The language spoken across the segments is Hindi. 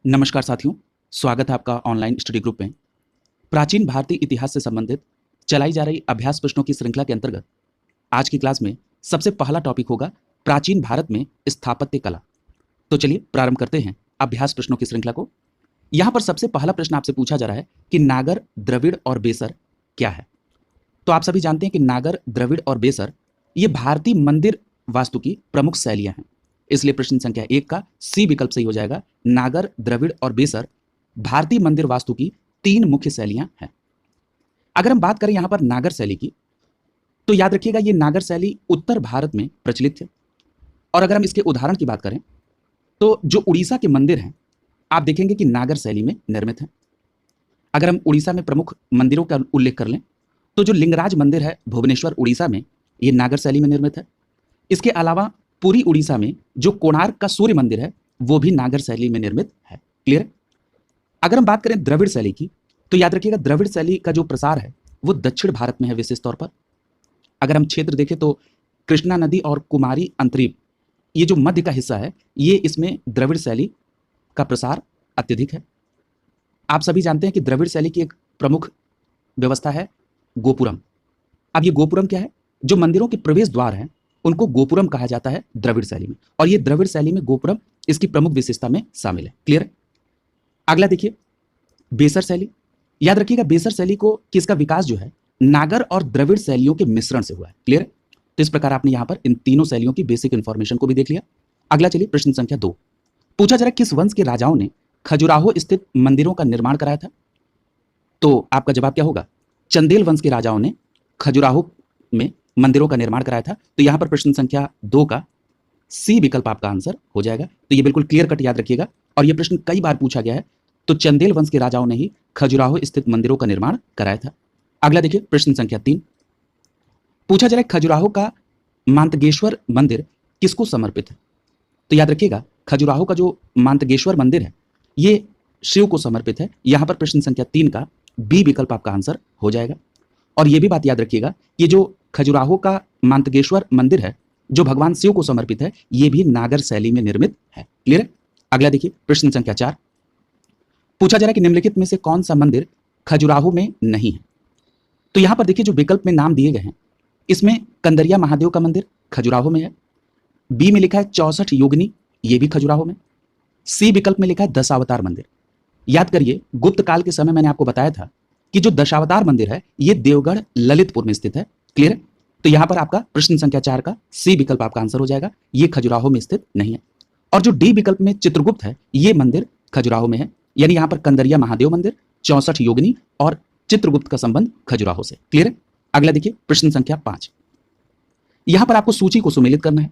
नमस्कार साथियों, स्वागत है आपका ऑनलाइन स्टडी ग्रुप में। प्राचीन भारतीय इतिहास से संबंधित चलाई जा रही अभ्यास प्रश्नों की श्रृंखला के अंतर्गत आज की क्लास में सबसे पहला टॉपिक होगा प्राचीन भारत में स्थापत्य कला। तो चलिए प्रारंभ करते हैं अभ्यास प्रश्नों की श्रृंखला को। यहाँ पर सबसे पहला प्रश्न आपसे पूछा जा रहा है कि नागर, द्रविड़ और बेसर क्या है। तो आप सभी जानते हैं कि नागर, द्रविड़ और बेसर ये भारतीय मंदिर वास्तु की प्रमुख शैलियां हैं। इसलिए प्रश्न संख्या 1 का सी विकल्प सही हो जाएगा। नागर, द्रविड़ और बेसर भारतीय मंदिर वास्तु की 3 मुख्य शैलियां हैं। अगर हम बात करें यहां पर नागर शैली की, तो याद रखिएगा ये नागर शैली उत्तर भारत में प्रचलित है। और अगर हम इसके उदाहरण की बात करें तो जो उड़ीसा के मंदिर हैं आप देखेंगे कि नागर शैली में निर्मित हैं। अगर हम उड़ीसा में प्रमुख मंदिरों का उल्लेख कर लें तो जो लिंगराज मंदिर है भुवनेश्वर उड़ीसा में, ये नागर शैली में निर्मित है। इसके अलावा पूरी उड़ीसा में जो कोणार्क का सूर्य मंदिर है वो भी नागर शैली में निर्मित है। क्लियर? अगर हम बात करें द्रविड़ शैली की, तो याद रखिएगा द्रविड़ शैली का जो प्रसार है वो दक्षिण भारत में है विशेष तौर पर। अगर हम क्षेत्र देखें तो कृष्णा नदी और कुमारी अंतरीप, ये जो मध्य का हिस्सा है, ये इसमें द्रविड़ शैली का प्रसार अत्यधिक है। आप सभी जानते हैं कि द्रविड़ शैली की एक प्रमुख व्यवस्था है गोपुरम। अब ये गोपुरम क्या है? जो मंदिरों के प्रवेश द्वार हैं उनको गोपुरम कहा जाता है द्रविड़ शैली में, और ये द्रविड़ शैली में गोपुरम इसकी प्रमुख विशेषता में शामिल है। क्लियर? अगला देखिए बेसर शैली। याद रखिएगा बेसर शैली को किसका विकास जो है नागर और द्रविड़ शैलियों के मिश्रण से हुआ है। क्लियर? तो इस प्रकार आपने यहां पर इन तीनों शैलियों की बेसिक इंफॉर्मेशन को भी देख लिया। अगला चलिए प्रश्न संख्या 2। पूछा जा रहा है किस वंश के राजाओं ने खजुराहो स्थित मंदिरों का निर्माण कराया था। तो आपका जवाब क्या होगा? चंदेल वंश के राजाओं ने खजुराहो में मंदिरों का निर्माण कराया था। तो यहां पर प्रश्न संख्या 2 का सी विकल्प आपका आंसर हो जाएगा। तो ये बिल्कुल क्लियर कट याद रखिएगा, और ये प्रश्न कई बार पूछा गया है। तो चंदेल वंश के राजाओं ने ही खजुराहो स्थित मंदिरों का निर्माण कराया था। अगला देखिए प्रश्न संख्या 3। पूछा जा रहा है खजुराहो का मांतगेश्वर मंदिर किसको समर्पित है। तो याद रखिएगा खजुराहो का जो मांतगेश्वर मंदिर है ये शिव को समर्पित है। यहां पर प्रश्न संख्या 3 का बी विकल्प आपका आंसर हो जाएगा। और यह भी बात याद रखिएगा कि जो खजुराहो का मांतगेश्वर मंदिर है जो भगवान शिव को समर्पित है, यह भी नागर शैली में निर्मित है। क्लियर है? अगला देखिए प्रश्न संख्या 4। पूछा जा रहा है कि निम्नलिखित में से कौन सा मंदिर खजुराहो में नहीं है। तो यहां पर देखिए जो विकल्प में नाम दिए गए हैं इसमें कंदरिया महादेव का मंदिर खजुराहो में है। बी में लिखा है 64 योगिनी, यह भी खजुराहो में। सी विकल्प में लिखा है दशावतार मंदिर। याद करिए गुप्त काल के समय मैंने आपको बताया था कि जो दशावतार मंदिर है ये देवगढ़ ललितपुर में स्थित है। क्लियर? तो यहां पर आपका प्रश्न संख्या 4 का सी विकल्प आपका आंसर हो जाएगा। ये खजुराहो में स्थित नहीं है। और जो डी विकल्प में चित्रगुप्त है ये मंदिर खजुराहो में है। यानी यहां पर कंदरिया महादेव मंदिर, 64 योगिनी और चित्रगुप्त का संबंध खजुराहो से। क्लियर? अगला देखिए प्रश्न संख्या 5। यहां पर आपको सूची को सुमेलित करना है।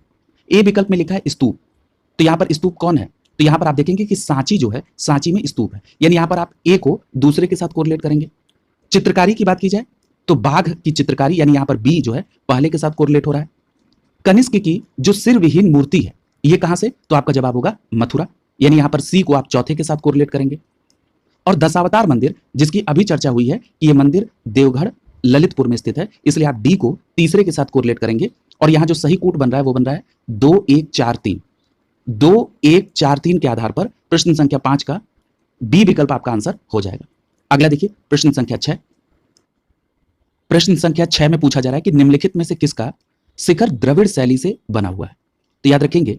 ए विकल्प में लिखा है स्तूप। तो यहां पर स्तूप कौन है? तो यहां पर आप देखेंगे कि सांची जो है सांची में स्तूप है। यानी यहां पर आप ए को दूसरे के साथ कोरिलेट करेंगे। चित्रकारी की बात की जाए तो बाघ की चित्रकारी, यानी यहां पर बी जो है पहले के साथ कोरिलेट हो रहा है। कनिष्क की जो सिर विहीन मूर्ति है ये कहां से? तो आपका जवाब होगा मथुरा। यानी यहां पर सी को आप चौथे के साथ कोरिलेट करेंगे। और दशावतार मंदिर जिसकी अभी चर्चा हुई है कि यह मंदिर देवगढ़ ललितपुर में स्थित है, इसलिए आप डी को तीसरे के साथ कोरिलेट करेंगे। और यहां जो सही कूट बन रहा है वो बन रहा है 2143। 2143 के आधार पर प्रश्न संख्या 5 का बी विकल्प आपका आंसर हो जाएगा। अगला देखिए प्रश्न संख्या 6। प्रश्न संख्या 6 में पूछा जा रहा है कि निम्नलिखित में से किसका शिखर द्रविड़ शैली से बना हुआ है। तो याद रखेंगे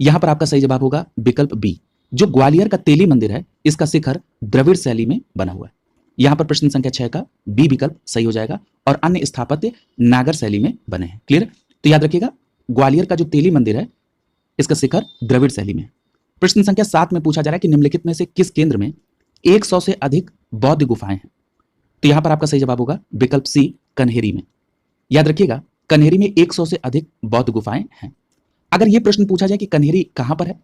यहां पर आपका सही जवाब होगा विकल्प बी। जो ग्वालियर का तेली मंदिर है इसका शिखर द्रविड़ शैली में बना हुआ है। यहां पर प्रश्न संख्या 6 का बी विकल्प सही हो जाएगा। और अन्य स्थापत्य नागर शैली में बने हैं। क्लियर? तो याद रखिएगा ग्वालियर का जो तेली मंदिर है इसका शिखर द्रविड़ शैली में। प्रश्न संख्या 7 में पूछा जा रहा है कि निम्नलिखित में से किस केंद्र में 100 से अधिक बौद्ध गुफाएं हैं। तो यहां पर आपका सही जवाब होगा विकल्प सी कन्हेरी में। याद रखिएगा कन्हेरी में 100 से अधिक बौद्ध गुफाएं हैं। अगर यह प्रश्न पूछा जाए कि कन्हेरी कहां पर है,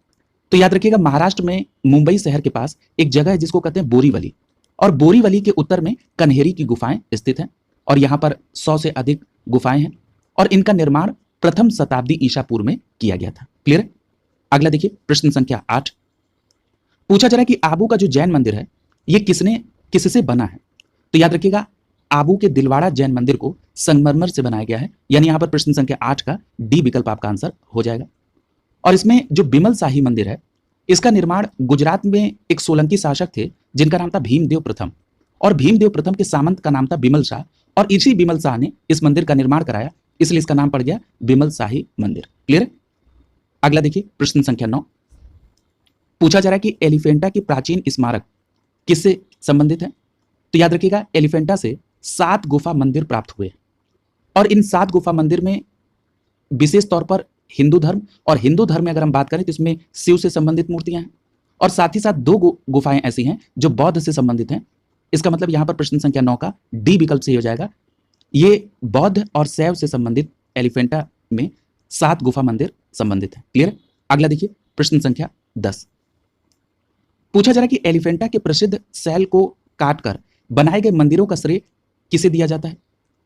तो याद रखिएगा महाराष्ट्र में मुंबई शहर के पास एक जगह है जिसको कहते हैं बोरीवली, और बोरीवली के उत्तर में कन्हेरी की गुफाएं स्थित हैं। और यहां पर 100 से अधिक गुफाएं हैं और इनका निर्माण प्रथम शताब्दी ईसा पूर्व में किया गया था। क्लियर? अगला देखिए प्रश्न संख्या 8। पूछा जा रहा है कि आबू का जो जैन मंदिर है ये किससे बना है। तो याद रखिएगा आबू के दिलवाड़ा जैन मंदिर को संगमरमर से बनाया गया है। यानी यहां पर प्रश्न संख्या 8 का डी विकल्प आपका आंसर हो जाएगा। और इसमें जो बिमल शाही मंदिर है इसका निर्माण गुजरात में एक सोलंकी शासक थे जिनका नाम था भीमदेव प्रथम, और भीमदेव प्रथम के सामंत का नाम था बिमल शाह, और इसी बिमल शाह ने इस मंदिर का निर्माण कराया, इसलिए इसका नाम पड़ गया बिमल शाही मंदिर। क्लियर है? अगला देखिए प्रश्न संख्या 9, पूछा जा रहा है कि एलिफेंटा की प्राचीन स्मारक किससे संबंधित है? तो याद रखिएगा एलिफेंटा से 7 गुफा मंदिर प्राप्त हुए, और इन 7 गुफा मंदिर में विशेष तौर पर हिंदू धर्म, और हिंदू धर्म में अगर हम बात करें तो इसमें शिव से संबंधित मूर्तियां हैं, और साथ ही साथ 2 गुफाएं ऐसी हैं जो बौद्ध से संबंधित हैं। इसका मतलब यहां पर प्रश्न संख्या 9 का डी विकल्प सही हो जाएगा। ये बौद्ध और शैव से संबंधित एलिफेंटा में 7 गुफा मंदिर संबंधित है। क्लियर? अगला देखिए प्रश्न संख्या 10, पूछा जा रहा है कि एलिफेंटा के प्रसिद्ध सैल को काटकर बनाए गए मंदिरों का श्रेय किसे दिया जाता है?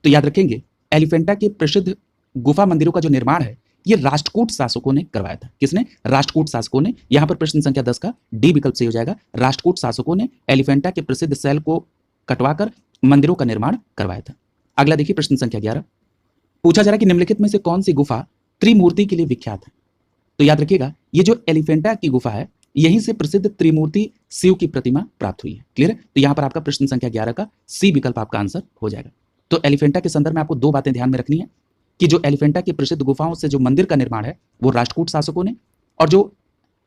तो याद रखेंगे एलिफेंटा के प्रसिद्ध गुफा मंदिरों का जो निर्माण है ये राष्ट्रकूट शासकों ने करवाया था। किसने? राष्ट्रकूट शासकों ने। यहां पर प्रश्न संख्या 10 का डी विकल्प सही हो जाएगा। राष्ट्रकूट शासकों ने एलिफेंटा के प्रसिद्ध सैल को कटवाकर मंदिरों का निर्माण करवाया था। अगला देखिए प्रश्न संख्या 11, पूछा जा रहा है कि निम्नलिखित में से कौन सी गुफा त्रिमूर्ति के लिए विख्यात है? तो याद रखिएगा ये जो एलिफेंटा की गुफा है यहीं से प्रसिद्ध त्रिमूर्ति शिव की प्रतिमा प्राप्त हुई है। क्लियर है? तो यहां पर आपका प्रश्न संख्या 11 का सी विकल्प आपका आंसर हो जाएगा। तो एलिफेंटा के संदर्भ में आपको 2 बातें ध्यान में रखनी है कि जो एलिफेंटा की प्रसिद्ध गुफाओं से जो मंदिर का निर्माण है वो राष्ट्रकूट शासकों ने, और जो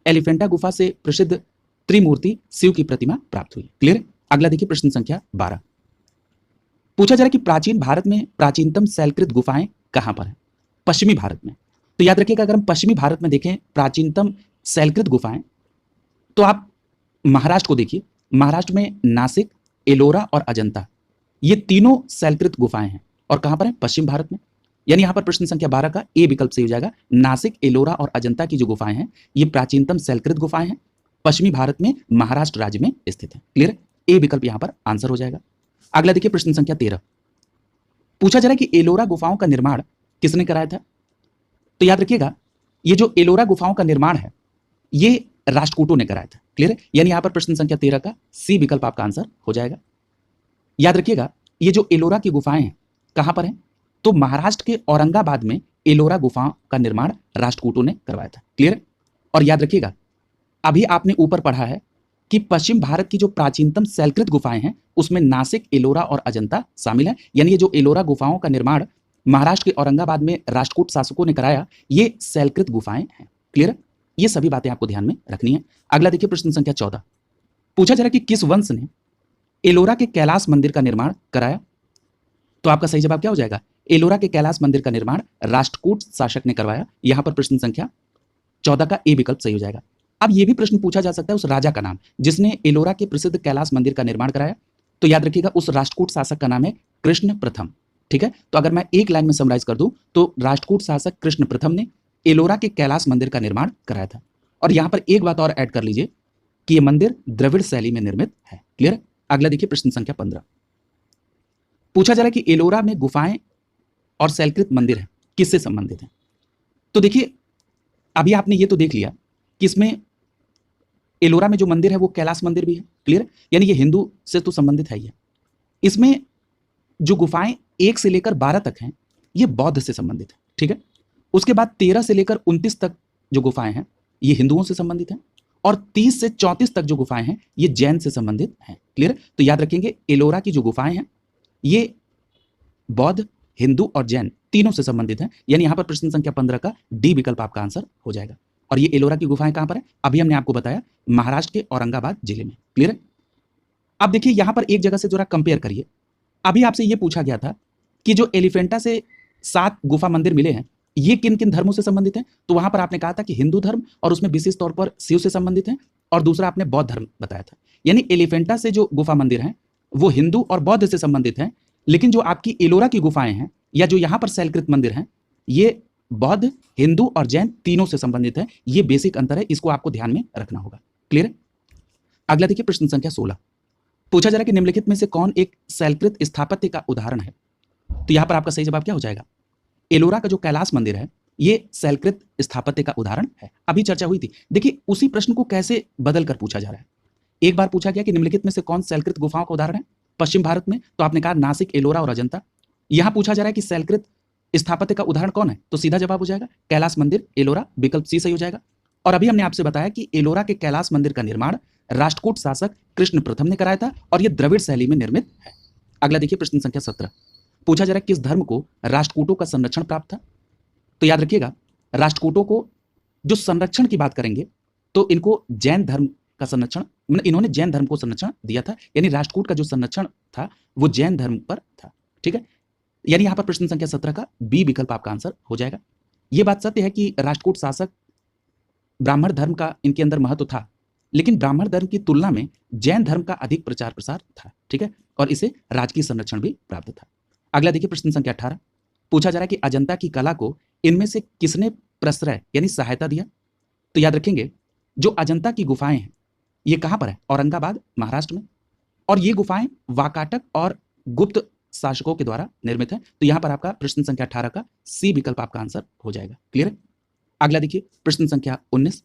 एलिफेंटा गुफा से प्रसिद्ध त्रिमूर्ति शिव की प्रतिमा प्राप्त हुई। क्लियर? अगला देखिए प्रश्न संख्या 12, पूछा जा रहा है कि प्राचीन भारत में प्राचीनतम शैलकृत गुफाएं कहां पर है? पश्चिमी भारत में। तो याद रखिएगा अगर हम पश्चिमी भारत में देखें प्राचीनतम शैलकृत गुफाएं तो आप महाराष्ट्र को देखिए। महाराष्ट्र में नासिक, एलोरा और अजंता ये तीनों शैलकृत गुफाएं हैं, और कहां पर है? पश्चिम भारत में। यानी यहां पर प्रश्न संख्या 12 का ए विकल्प सही हो जाएगा। नासिक, एलोरा और अजंता की जो गुफाएं हैं ये प्राचीनतम शैलकृत गुफाएं हैं, पश्चिमी भारत में महाराष्ट्र राज्य में स्थित है। क्लियर? ए विकल्प यहां पर आंसर हो जाएगा। अगला देखिए प्रश्न संख्या 13, पूछा जा रहा है कि एलोरा गुफाओं का निर्माण किसने कराया था? तो याद रखिएगा ये जो एलोरा गुफाओं का निर्माण है ये राष्ट्रकूटों ने कराया था। क्लियर है? यानी यहां पर प्रश्न संख्या 13 का सी विकल्प आपका आंसर हो जाएगा। याद रखिएगा ये जो एलोरा की गुफाएं हैं कहां पर हैं? तो महाराष्ट्र के औरंगाबाद में एलोरा गुफाओं का निर्माण राष्ट्रकूटों ने करवाया था। क्लियर? और याद रखिएगा अभी आपने ऊपर पढ़ा है कि पश्चिम भारत की जो प्राचीनतम शैलकृत गुफाएं हैं उसमें नासिक, एलोरा और अजंता शामिल है। यानी ये जो एलोरा गुफाओं का निर्माण महाराष्ट्र के औरंगाबाद में राष्ट्रकूट शासकों ने कराया ये शैलकृत गुफाएं हैं। क्लियर? ये सभी बातें आपको ध्यान में रखनी है। अगला देखिए प्रश्न संख्या 14, पूछा जा रहा है कि किस वंश ने एलोरा के कैलाश मंदिर का निर्माण कराया? तो आपका सही जवाब क्या हो जाएगा? एलोरा के कैलाश मंदिर का निर्माण राष्ट्रकूट शासक ने करवाया। यहां पर प्रश्न संख्या 14 का ए विकल्प सही हो जाएगा। अब यह भी प्रश्न पूछा जा सकता है उस राजा का नाम जिसने एलोरा के प्रसिद्ध कैलाश मंदिर का निर्माण कराया। तो याद रखिएगा उस राष्ट्रकूट शासक का नाम है कृष्ण प्रथम। ठीक है? तो अगर मैं एक लाइन में समराइज कर दूं तो राष्ट्रकूट शासक कृष्ण प्रथम ने एलोरा के कैलाश मंदिर का निर्माण कराया था। और यहां पर एक बात और ऐड कर लीजिए कि यह मंदिर द्रविड़ शैली में निर्मित है। क्लियर? अगला देखिए प्रश्न संख्या 15, पूछा जा रहा है कि एलोरा में गुफाएं और शैलकृत मंदिर है किससे संबंधित है? तो देखिए अभी आपने ये तो देख लिया कि इसमें एलोरा में जो मंदिर है वो कैलाश मंदिर भी है। क्लियर? यानी ये हिंदू से तो संबंधित है ही है। इसमें जो गुफाएं 1 से लेकर 12 तक हैं ये बौद्ध से संबंधित है। ठीक है? उसके बाद 13 से लेकर 29 तक जो गुफाएं हैं ये हिंदुओं से संबंधित हैं, और 30 से 34 तक जो गुफाएं हैं ये जैन से संबंधित हैं। क्लियर? तो याद रखेंगे एलोरा की जो गुफाएं हैं ये बौद्ध, हिंदू और जैन तीनों से संबंधित हैं। यानी यहां पर प्रश्न संख्या 15 का डी विकल्प आपका आंसर हो जाएगा। और ये एलोरा की गुफाएं कहां पर है? अभी हमने आपको बताया महाराष्ट्र के औरंगाबाद जिले में। क्लियर है? अब देखिए यहां पर एक जगह से जरा कंपेयर करिए। अभी आपसे यह पूछा गया था कि जो एलिफेंटा से 7 गुफा मंदिर मिले हैं ये किन किन धर्मों से संबंधित हैं? तो वहां पर आपने कहा था कि हिंदू धर्म और उसमें विशेष तौर पर शिव से संबंधित है, और दूसरा आपने बौद्ध धर्म बताया था। यानी एलिफेंटा से जो गुफा मंदिर हैं वो हिंदू और बौद्ध से संबंधित हैं, लेकिन जो आपकी एलोरा की गुफाएं हैं या जो यहां पर शैलकृत मंदिर हैं ये बौद्ध, हिंदू और जैन तीनों से संबंधित है। ये बेसिक अंतर है, इसको आपको ध्यान में रखना होगा। क्लियर? अगला देखिए प्रश्न संख्या 16, पूछा जा रहा है कि निम्नलिखित में से कौन एक शैलकृत स्थापत्य का उदाहरण है? तो यहां पर आपका सही जवाब क्या हो जाएगा? एलोरा का जो कैलाश मंदिर है ये शैलकृत स्थापत्य का उदाहरण है। अभी चर्चा हुई थी। देखिए उसी प्रश्न को कैसे बदल कर पूछा जा रहा है। एक बार पूछा गया कि निम्नलिखित में से कौन शैलकृत गुफाओं का उदाहरण है पश्चिम भारत में, तो आपने कहा नासिक, एलोरा और अजंता। यहां पूछा जा रहा है कि शैलकृत स्थापत्य का उदाहरण कौन है, तो सीधा जवाब हो जाएगा कैलाश मंदिर, एलोरा, विकल्प सी सही हो जाएगा। और अभी हमने आपसे बताया कि एलोरा के कैलाश मंदिर का निर्माण राष्ट्रकूट शासक कृष्ण प्रथम ने कराया था और यह द्रविड़ शैली में निर्मित है। अगला देखिए प्रश्न संख्या 17, पूछा जा रहा है किस धर्म को राष्ट्रकूटों का संरक्षण प्राप्त था। तो याद रखिएगा, राष्ट्रकूटों को जो संरक्षण की बात करेंगे तो इनको जैन धर्म का संरक्षण, इन्होंने जैन धर्म को संरक्षण दिया था, यानी राष्ट्रकूट का जो संरक्षण था वो जैन धर्म पर था। ठीक है, यानी यहां पर प्रश्न संख्या 17 का बी विकल्प आपका आंसर हो जाएगा। यह बात सत्य है कि राष्ट्रकूट शासक ब्राह्मण धर्म का इनके अंदर महत्व था, लेकिन ब्राह्मण धर्म की तुलना में जैन धर्म का अधिक प्रचार प्रसार था। ठीक है, और इसे राजकीय संरक्षण भी प्राप्त था। अगला देखिए प्रश्न संख्या 18, पूछा जा रहा है कि अजंता की कला को इनमें से किसने प्रश्रय यानी सहायता दिया। तो याद रखेंगे, जो अजंता की गुफाएं हैं ये कहां पर है, औरंगाबाद महाराष्ट्र में, और ये गुफाएं वाकाटक और गुप्त शासकों के द्वारा निर्मित है। तो यहां पर आपका प्रश्न संख्या 18 का सी विकल्प आपका आंसर हो जाएगा। क्लियर है। अगला देखिए प्रश्न संख्या 19,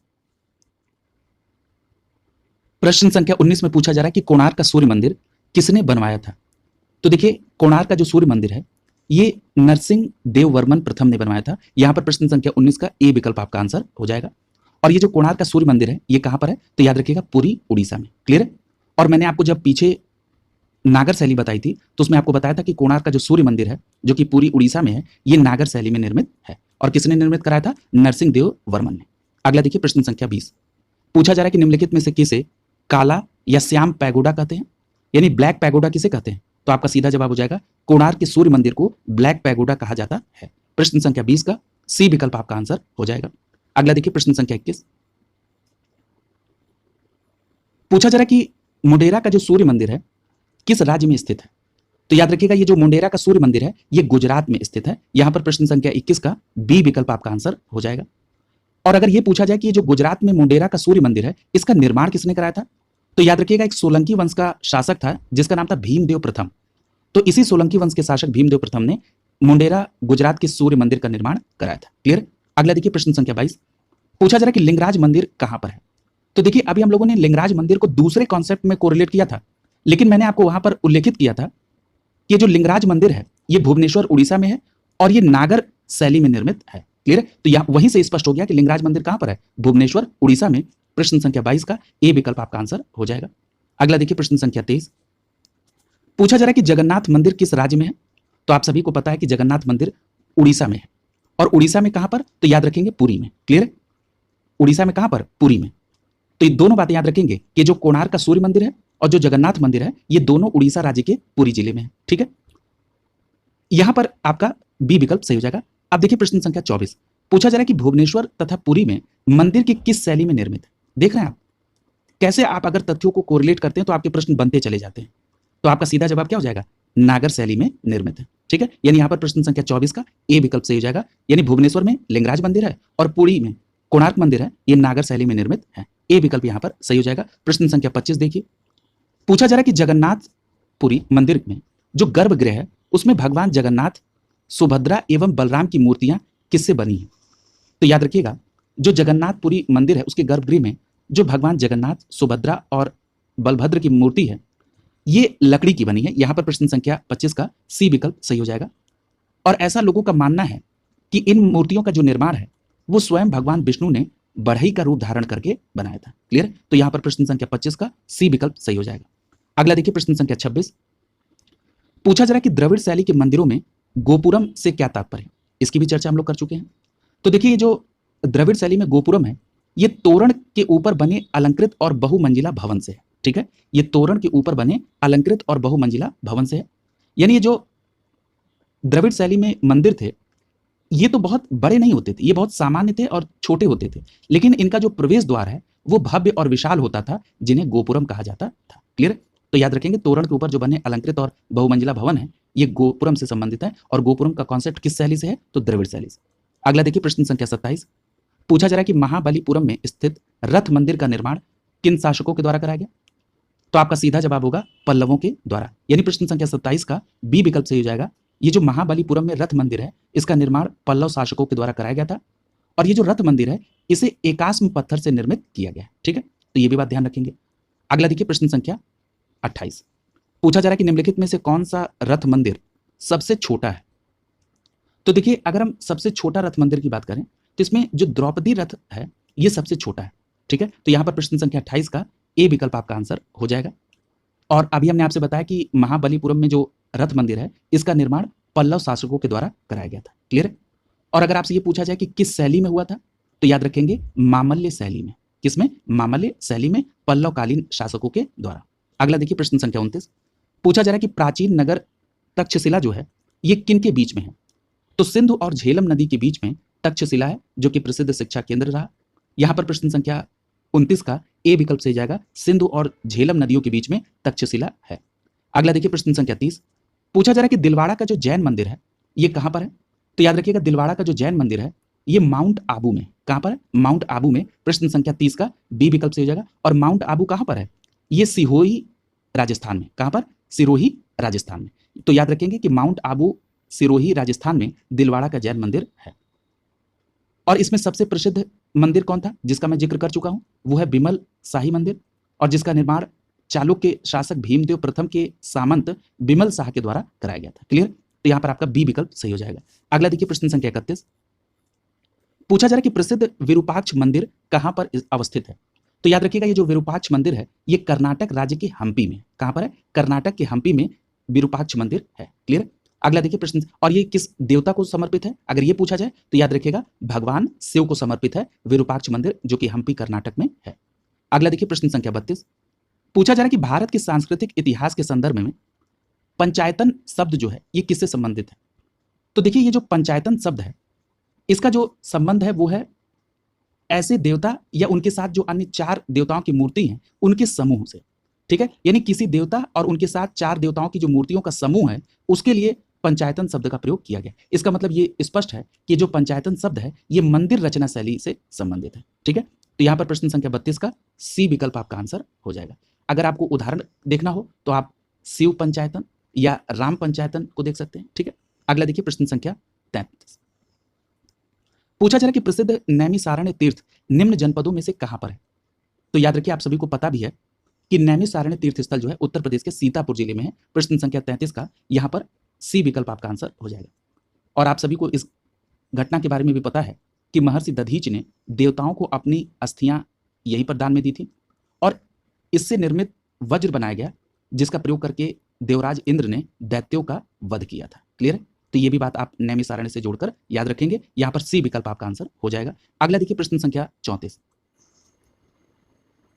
प्रश्न संख्या 19 में पूछा जा रहा है कि कोणार्क का सूर्य मंदिर किसने बनवाया था। तो देखिए, कोणार्क का जो सूर्य मंदिर है ये नरसिंह देव वर्मन प्रथम ने बनवाया था। यहां पर प्रश्न संख्या 19 का ए विकल्प आपका आंसर हो जाएगा। और ये जो कोणार्क का सूर्य मंदिर है ये कहां पर है, तो याद रखिएगा पुरी उड़ीसा में। क्लियर है। और मैंने आपको जब पीछे नागर शैली बताई थी तो उसमें आपको बताया था कि कोणार्क का जो सूर्य मंदिर है जो कि पूरी उड़ीसा में है ये नागर शैली में निर्मित है। और किसने निर्मित कराया था, नरसिंह देव वर्मन ने। अगला देखिए प्रश्न संख्या 20, पूछा जा रहा है कि निम्नलिखित में से किसे काला या श्याम पैगोडा कहते हैं, यानी ब्लैक पैगोडा किसे कहते हैं। तो आपका सीधा जवाब हो जाएगा कोणार्क के सूर्य मंदिर को ब्लैक पैगोडा कहा जाता है। प्रश्न संख्या 20 का सी विकल्प आपका आंसर हो जाएगा। अगला देखिए प्रश्न संख्या 21, पूछा जा रहा है कि मुंडेरा का जो सूर्य मंदिर है किस राज्य में स्थित है। तो याद रखिएगा, ये जो मुंडेरा का सूर्य मंदिर है ये गुजरात में स्थित है। यहां पर प्रश्न संख्या 21 का बी विकल्प आपका आंसर हो जाएगा। और अगर ये पूछा जाए कि ये जो गुजरात में मुंडेरा का सूर्य मंदिर है इसका निर्माण किसने कराया था, तो याद रखिएगा एक सोलंकी वंश का शासक था जिसका नाम था भीमदेव प्रथम। तो इसी सोलंकी वंश के शासक भीमदेव प्रथम ने मुंडेरा गुजरात के सूर्य मंदिर का निर्माण कराया था। क्लियर। अगला देखिए प्रश्न संख्या 22, पूछा जा रहा है कि लिंगराज मंदिर कहां पर है। तो देखिए, अभी हम लोगों ने लिंगराज मंदिर को दूसरे कॉन्सेप्ट में कोरिलेट किया था, लेकिन मैंने आपको वहां पर उल्लेखित किया था कि जो लिंगराज मंदिर है ये भुवनेश्वर उड़ीसा में है और ये नागर शैली में निर्मित है। क्लियर है। तो यहां वहीं से स्पष्ट हो गया कि लिंगराज मंदिर कहां पर है, भुवनेश्वर उड़ीसा में। प्रश्न संख्या 22 का ए विकल्प आपका आंसर हो जाएगा। अगला देखिए प्रश्न संख्या 23, पूछा जा रहा है कि जगन्नाथ मंदिर किस राज्य में है। तो आप सभी को पता है कि जगन्नाथ मंदिर उड़ीसा में है। और उड़ीसा में कहां पर, तो याद रखेंगे पुरी में। क्लियर है। उड़ीसा में कहां पर, पुरी में। तो ये दोनों बातें याद रखेंगे कि जो कोणार्क का सूर्य मंदिर है और जो जगन्नाथ मंदिर है ये दोनों उड़ीसा राज्य के पुरी जिले में है। ठीक है, यहां पर आपका बी विकल्प सही हो जाएगा। अब देखिए प्रश्न संख्या 24, पूछा जा रहा है कि भुवनेश्वर तथा पुरी में मंदिर की किस शैली में निर्मित है। देख रहे हैं आप कैसे आप अगर तथ्यों को कोरिलेट करते हैं तो आपके प्रश्न बनते चले जाते हैं। तो आपका सीधा जवाब क्या हो जाएगा, नागर शैली में निर्मित है। ठीक है, यानी यहां पर प्रश्न संख्या 24 का ए विकल्प सही हो जाएगा। यानी भुवनेश्वर में लिंगराज मंदिर है और पुरी में कोणार्क मंदिर है, ये नागर शैली में निर्मित है। ए विकल्प यहां पर सही हो जाएगा। प्रश्न संख्या 25 देखिए, पूछा जा रहा है कि जगन्नाथपुरी मंदिर में जो गर्भगृह है उसमें भगवान जगन्नाथ, सुभद्रा एवं बलराम की मूर्तियां किससे बनी हैं। तो याद रखिएगा, जो जगन्नाथपुरी मंदिर है उसके गर्भगृह में जो भगवान जगन्नाथ, सुभद्रा और बलभद्र की मूर्ति है ये लकड़ी की बनी है। यहां पर प्रश्न संख्या 25 का सी विकल्प सही हो जाएगा। और ऐसा लोगों का मानना है कि इन मूर्तियों का जो निर्माण है वो स्वयं भगवान विष्णु ने बढ़ई का रूप धारण करके बनाया था। क्लियर। तो यहां पर प्रश्न संख्या 25 का सी विकल्प सही हो जाएगा। अगला देखिए प्रश्न संख्या 26, पूछा जा रहा है कि द्रविड़ शैली के मंदिरों में गोपुरम से क्या तात्पर्य है। इसकी भी चर्चा हम लोग कर चुके हैं। तो देखिए, ये जो द्रविड़ शैली में गोपुरम है ये तोरण के ऊपर बने अलंकृत और बहुमंजिला भवन से है। ठीक है, ये तोरण के ऊपर बने अलंकृत और बहुमंजिला भवन से है। यानी ये जो द्रविड़ शैली में मंदिर थे ये तो बहुत बड़े नहीं होते थे, ये बहुत सामान्य थे और छोटे होते थे, लेकिन इनका जो प्रवेश द्वार है वो भव्य और विशाल होता था जिन्हें गोपुरम कहा जाता था। क्लियर। तो याद रखेंगे, तोरण के ऊपर जो बने अलंकृत और बहुमंजिला भवन है ये गोपुरम से संबंधित है। और गोपुरम का कॉन्सेप्ट किस शैली से है, तो द्रविड़ शैली से। अगला देखिए प्रश्न संख्या 27, पूछा जा रहा है कि महाबलीपुरम में स्थित रथ मंदिर का निर्माण किन शासकों के द्वारा कराया गया। तो आपका सीधा जवाब होगा पल्लवों के द्वारा। यानी प्रश्न संख्या 27 का बी विकल्प सही हो जाएगा। ये जो महाबलीपुरम में रथ मंदिर है इसका निर्माण पल्लव शासकों के द्वारा कराया गया था। और ये जो रथ मंदिर है इसे एकास्म पत्थर से निर्मित किया गया है। ठीक है, तो ये भी बात ध्यान रखेंगे। अगला देखिए प्रश्न संख्या 28, पूछा जा रहा है कि निम्नलिखित में से कौन सा रथ मंदिर सबसे छोटा है। तो देखिए, अगर हम सबसे छोटा रथ मंदिर की बात करें तो इसमें जो द्रौपदी रथ है ये सबसे छोटा है। ठीक है, तो यहाँ पर प्रश्न संख्या 28 का ए विकल्प आपका आंसर हो जाएगा। और अभी हमने आपसे बताया कि महाबलीपुरम में जो रथ मंदिर है इसका निर्माण पल्लव शासकों के द्वारा कराया गया था। क्लियर है? और अगर आपसे ये पूछा जाए कि किस शैली में हुआ था, तो याद रखेंगे मामल्य शैली में। किसमें? मामल्य शैली में, पल्लवकालीन शासकों के द्वारा। अगला देखिए प्रश्न संख्या 29, पूछा जा रहा है कि प्राचीन नगर तक्षशिला जो है ये किन के बीच में है? तो सिंधु और झेलम नदी के बीच में तक्षशिला है, जो कि प्रसिद्ध शिक्षा केंद्र रहा। यहां पर प्रश्न संख्या 29 का ए विकल्प सही जाएगा, सिंधु और झेलम नदियों के बीच में तक्षशिला है। अगला देखिए प्रश्न संख्या 30, पूछा जा रहा है कि दिलवाड़ा का जो जैन मंदिर है ये कहां पर है? तो याद रखिएगा दिलवाड़ा का जो जैन मंदिर है ये माउंट आबू में। कहां पर है? माउंट आबू में। प्रश्न संख्या 30 का बी विकल्प सही हो जाएगा। और माउंट आबू कहां पर है? ये सिरोही राजस्थान में। कहां पर? सिरोही राजस्थान में। तो याद रखेंगे कि माउंट आबू सिरोही राजस्थान में दिलवाड़ा का जैन मंदिर है। और इसमें सबसे प्रसिद्ध मंदिर कौन था जिसका मैं जिक्र कर चुका हूं? वो है बिमल शाही मंदिर, और जिसका निर्माण चालुक्य शासक भीमदेव प्रथम के सामंत बिमल शाह के द्वारा कराया गया था। क्लियर? तो यहां पर आपका बी विकल्प सही हो जाएगा। अगला देखिए प्रश्न संख्या 31, पूछा जा रहा है कि प्रसिद्ध विरूपाक्ष मंदिर कहां पर अवस्थित है? तो याद रखिएगा ये जो विरूपाक्ष मंदिर है ये कर्नाटक राज्य के हम्पी में। कहां पर है? कर्नाटक के हम्पी में विरूपाक्ष मंदिर है। क्लियर? अगला देखिए प्रश्न, और ये किस देवता को समर्पित है? अगर ये पूछा जाए तो याद रखिएगा भगवान शिव को समर्पित है विरूपाक्ष मंदिर, जो कि हम्पी कर्नाटक में है। अगला देखिए प्रश्न संख्या 32, पूछा जा रहा है कि भारत के सांस्कृतिक इतिहास के संदर्भ में पंचायतन शब्द जो है ये किससे संबंधित है? तो देखिए ये जो पंचायतन शब्द है इसका जो संबंध है वो है ऐसे देवता या उनके साथ जो अन्य 4 देवताओं की मूर्ति हैं उनके समूह से। ठीक है, यानी किसी देवता और उनके साथ 4 देवताओं की जो मूर्तियों का समूह है उसके लिए पंचायतन शब्द का प्रयोग किया गया। इसका मतलब ये स्पष्ट है कि जो पंचायतन शब्द है ये मंदिर रचना शैली से संबंधित है। ठीक है, तो यहां पर प्रश्न संख्या 32 का सी विकल्प आपका आंसर हो जाएगा। अगर आपको उदाहरण देखना हो तो आप शिव पंचायतन या राम पंचायतन को देख सकते हैं। ठीक है, अगला देखिए प्रश्न संख्या 33, पूछा जा रहा है कि प्रसिद्ध नैमिषारण्य तीर्थ निम्न जनपदों में से कहां पर है? तो याद रखिए आप सभी को पता भी है कि नैमिषारण्य तीर्थ स्थल जो है उत्तर प्रदेश के सीतापुर जिले में है। प्रश्न संख्या 33 का यहां पर सी विकल्प आपका आंसर हो जाएगा। और आप सभी को इस घटना के बारे में भी पता है कि महर्षि दधीच ने देवताओं को अपनी अस्थियां यहीं पर दान में दी थी, और इससे निर्मित वज्र बनाया गया जिसका प्रयोग करके देवराज इंद्र ने दैत्यों का वध किया था। क्लियर है? तो ये भी बात आप नैमिषारण्य से जोड़कर याद रखेंगे। यहां पर सी विकल्प आपका आंसर हो जाएगा। अगला देखिए प्रश्न संख्या 34,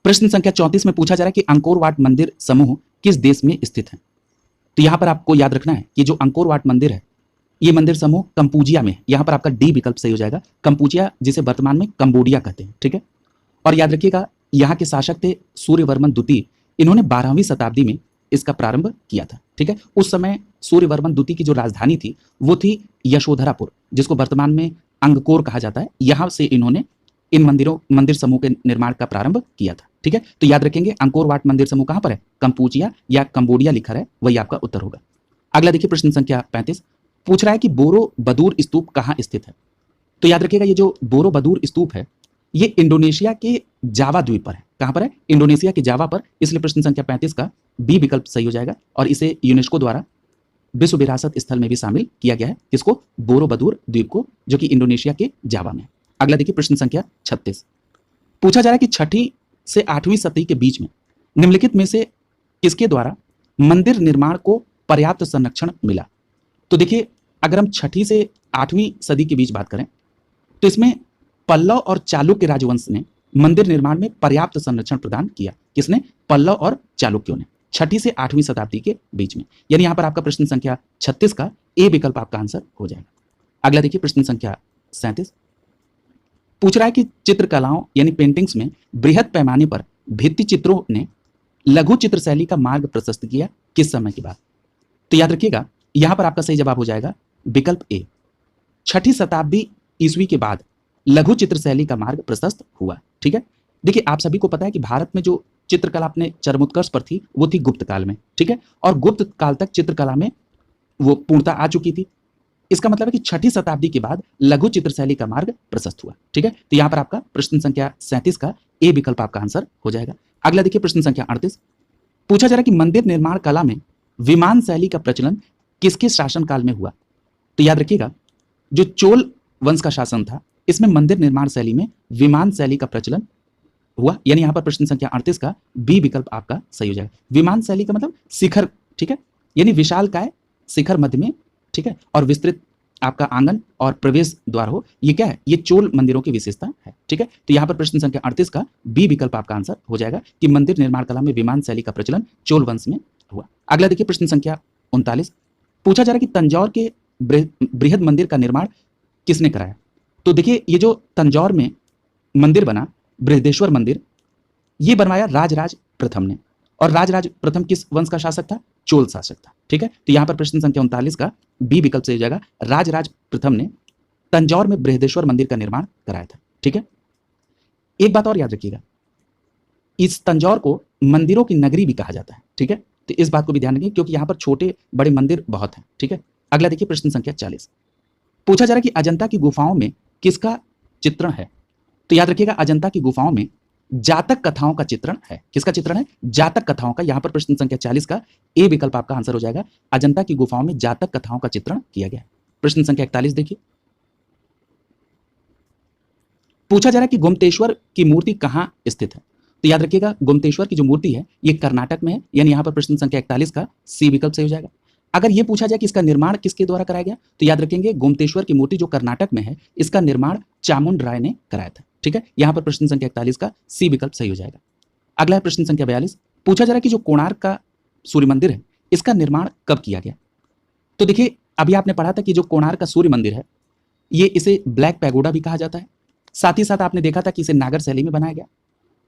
प्रश्न संख्या 34 में पूछा जा रहा है कि अंकोर वाट मंदिर समूह किस देश में स्थित है? तो यहां पर आपको याद रखना है कि जो अंकोर वाट मंदिर है ये मंदिर समूह कंपूजिया में है। यहां पर आपका डी विकल्प सही हो जाएगा। कंपूजिया जिसे वर्तमान में कंबोडिया कहते हैं। ठीक है, और याद रखिएगा यहाँ के शासक थे सूर्यवर्मन द्वितीय। इन्होंने 12वीं शताब्दी में इसका प्रारंभ किया था। ठीक है, उस समय सूर्यवर्मन द्वितीय की जो राजधानी थी वो थी यशोधरापुर, जिसको वर्तमान में अंगकोर कहा जाता है। यहां से इन्होंने इन मंदिर समूह के निर्माण का प्रारंभ किया था। ठीक है, तो याद रखेंगे अंकोर वाट मंदिर समूह कहां पर है? कंपूचिया या कंबोडिया लिखा है, वही आपका उत्तर होगा। अगला देखिए प्रश्न संख्या 35, पूछ रहा है कि बोरो बदूर स्तूप कहां स्थित है? तो याद रखिएगा ये जो बोरो बदूर स्तूप है ये इंडोनेशिया के जावा द्वीप पर है। कहां पर है? इंडोनेशिया के जावा पर। इसलिए प्रश्न संख्या 35 का बी विकल्प सही हो जाएगा, और इसे यूनेस्को द्वारा विश्व विरासत स्थल में भी शामिल किया गया है। किसको? बोरोबदूर द्वीप को, जो कि इंडोनेशिया के जावा में। अगला देखिए प्रश्न संख्या 36, पूछा जा रहा है कि 6वीं से 8वीं सदी के बीच में निम्नलिखित में से किसके द्वारा मंदिर निर्माण को पर्याप्त संरक्षण मिला? तो देखिए अगर हम 6वीं से 8वीं सदी के बीच बात करें तो इसमें पल्लव और चालुक्य राजवंश ने मंदिर निर्माण में पर्याप्त संरक्षण प्रदान किया। किसने? पल्लव और चालुक्यों ने, 6वीं से 8वीं शताब्दी के बीच में। यानी यहां पर आपका प्रश्न संख्या 36 का ए विकल्प आपका आंसर हो जाएगा। अगला देखिए प्रश्न संख्या 37, पूछ रहा है कि चित्रकलाओं यानी पेंटिंग्स में बृहद पैमाने पर भित्ति चित्रों ने लघु चित्र शैली का मार्ग प्रशस्त किया किस समय के बाद? तो याद रखिएगा यहां पर आपका सही जवाब हो जाएगा विकल्प ए, 6वीं शताब्दी ईस्वी के बाद लघु चित्र शैली का मार्ग प्रशस्त हुआ। ठीक है, देखिए आप सभी को पता है कि भारत में जो चित्रकला अपने चरमोत्कर्ष पर थी वो थी गुप्त काल में। ठीक है, और गुप्त काल तक चित्रकला में वो पूर्णता आ चुकी थी। इसका मतलब है कि 6वीं शताब्दी के बाद लघु चित्र शैली का मार्ग प्रशस्त हुआ। ठीक है, तो यहां पर आपका प्रश्न संख्या 37 का ए विकल्प आपका आंसर हो जाएगा। अगला देखिए प्रश्न संख्या 38, पूछा जा रहा है कि मंदिर निर्माण कला में विमान शैली का प्रचलन किसके शासन काल में हुआ? तो याद रखिएगा जो चोल वंश का शासन था इसमें मंदिर निर्माण शैली में विमान शैली का प्रचलन हुआ, यानी यहां पर प्रश्न संख्या 38 का बी विकल्प आपका सही हो जाएगा। विमान शैली का मतलब शिखर, ठीक है, यानी विशालकाय शिखर मध्य में, ठीक है, और विस्तृत आपका आंगन और प्रवेश द्वार हो, ये क्या है, ये चोल मंदिरों की विशेषता है, ठीक है। तो यहां पर प्रश्न संख्या 38 का बी विकल्प आपका आंसर हो जाएगा कि मंदिर निर्माण कला में विमान शैली का प्रचलन चोल वंश में हुआ। अगला देखिए प्रश्न संख्या 39, पूछा जा रहा है कि तंजौर के बृहद मंदिर का निर्माण किसने कराया। तो देखिए ये जो तंजौर में मंदिर बना बृहदेश्वर मंदिर, ये बनवाया राजराज प्रथम ने, और राजराज प्रथम किस वंश का शासक था, चोल शासक था, ठीक है। तो यहां पर प्रश्न संख्या 39 का बी विकल्प सही हो जाएगा, राजराज प्रथम ने तंजौर में बृहदेश्वर मंदिर का निर्माण कराया था, ठीक है। एक बात और याद रखिएगा, इस तंजौर को मंदिरों की नगरी भी कहा जाता है, ठीक है, तो इस बात को भी ध्यान रखिए क्योंकि यहां पर छोटे बड़े मंदिर बहुत हैं, ठीक है। अगला देखिए प्रश्न संख्या 40, पूछा जा रहा है कि अजंता की गुफाओं में किसका चित्रण है। तो याद रखिएगा अजंता की गुफाओं में जातक कथाओं का चित्रण है। किसका चित्रण है, जातक कथाओं का। यहां पर प्रश्न संख्या 40 का ए विकल्प आपका आंसर हो जाएगा, अजंता की गुफाओं में जातक कथाओं का चित्रण किया गया है। प्रश्न संख्या 41 देखिए, पूछा जा रहा है कि गोमतेश्वर की मूर्ति कहां स्थित है। तो याद रखिएगा गोमतेश्वर की जो मूर्ति है ये कर्नाटक में है, यानी यहां पर प्रश्न संख्या 41 का सी विकल्प सही हो जाएगा। अगर ये पूछा जाए कि इसका निर्माण किसके द्वारा कराया गया, तो याद रखेंगे गोमतेश्वर की मूर्ति जो कर्नाटक में है, इसका निर्माण चामुंड राय ने कराया था, ठीक है। यहां पर प्रश्न संख्या 41 का सी विकल्प सही हो जाएगा। अगला है प्रश्न संख्या 42, पूछा जा रहा है कि जो कोणार्क का सूर्य मंदिर है, इसका निर्माण कब किया गया। तो देखिए अभी आपने पढ़ा था कि जो कोणार्क का सूर्य मंदिर है, ये इसे ब्लैक पैगोडा भी कहा जाता है। साथ ही साथ आपने देखा था कि इसे नागर शैली में बनाया गया,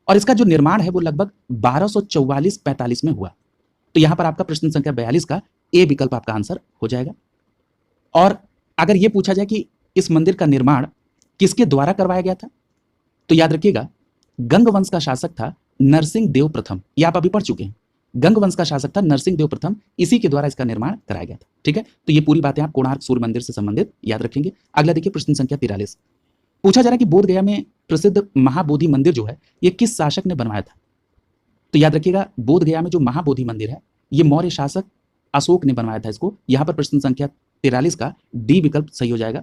और इसका जो निर्माण है वो लगभग 1244-45 में हुआ। तो यहां पर आपका प्रश्न संख्या 42 का ए विकल्प आपका आंसर हो जाएगा। और अगर यह पूछा जाए कि इस मंदिर का निर्माण किसके द्वारा करवाया गया था, तो याद रखिएगा गंग वंश का शासक था नरसिंह देव प्रथम। ये आप अभी पढ़ चुके हैं, गंग वंश का शासक था नरसिंह देव प्रथम, इसी के द्वारा इसका निर्माण कराया गया था, ठीक है। तो ये पूरी बातें आप कोणार्क सूर्य मंदिर से संबंधित याद रखेंगे। अगला देखिए प्रश्न संख्या 43, पूछा जा रहा है कि बोध गया में प्रसिद्ध महाबोधि मंदिर जो है ये किस शासक ने बनवाया था। तो याद रखिएगा बोध गया में जो महाबोधि मंदिर है ये मौर्य शासक अशोक ने बनवाया था इसको। यहां पर प्रश्न संख्या 43 का डी विकल्प सही हो जाएगा।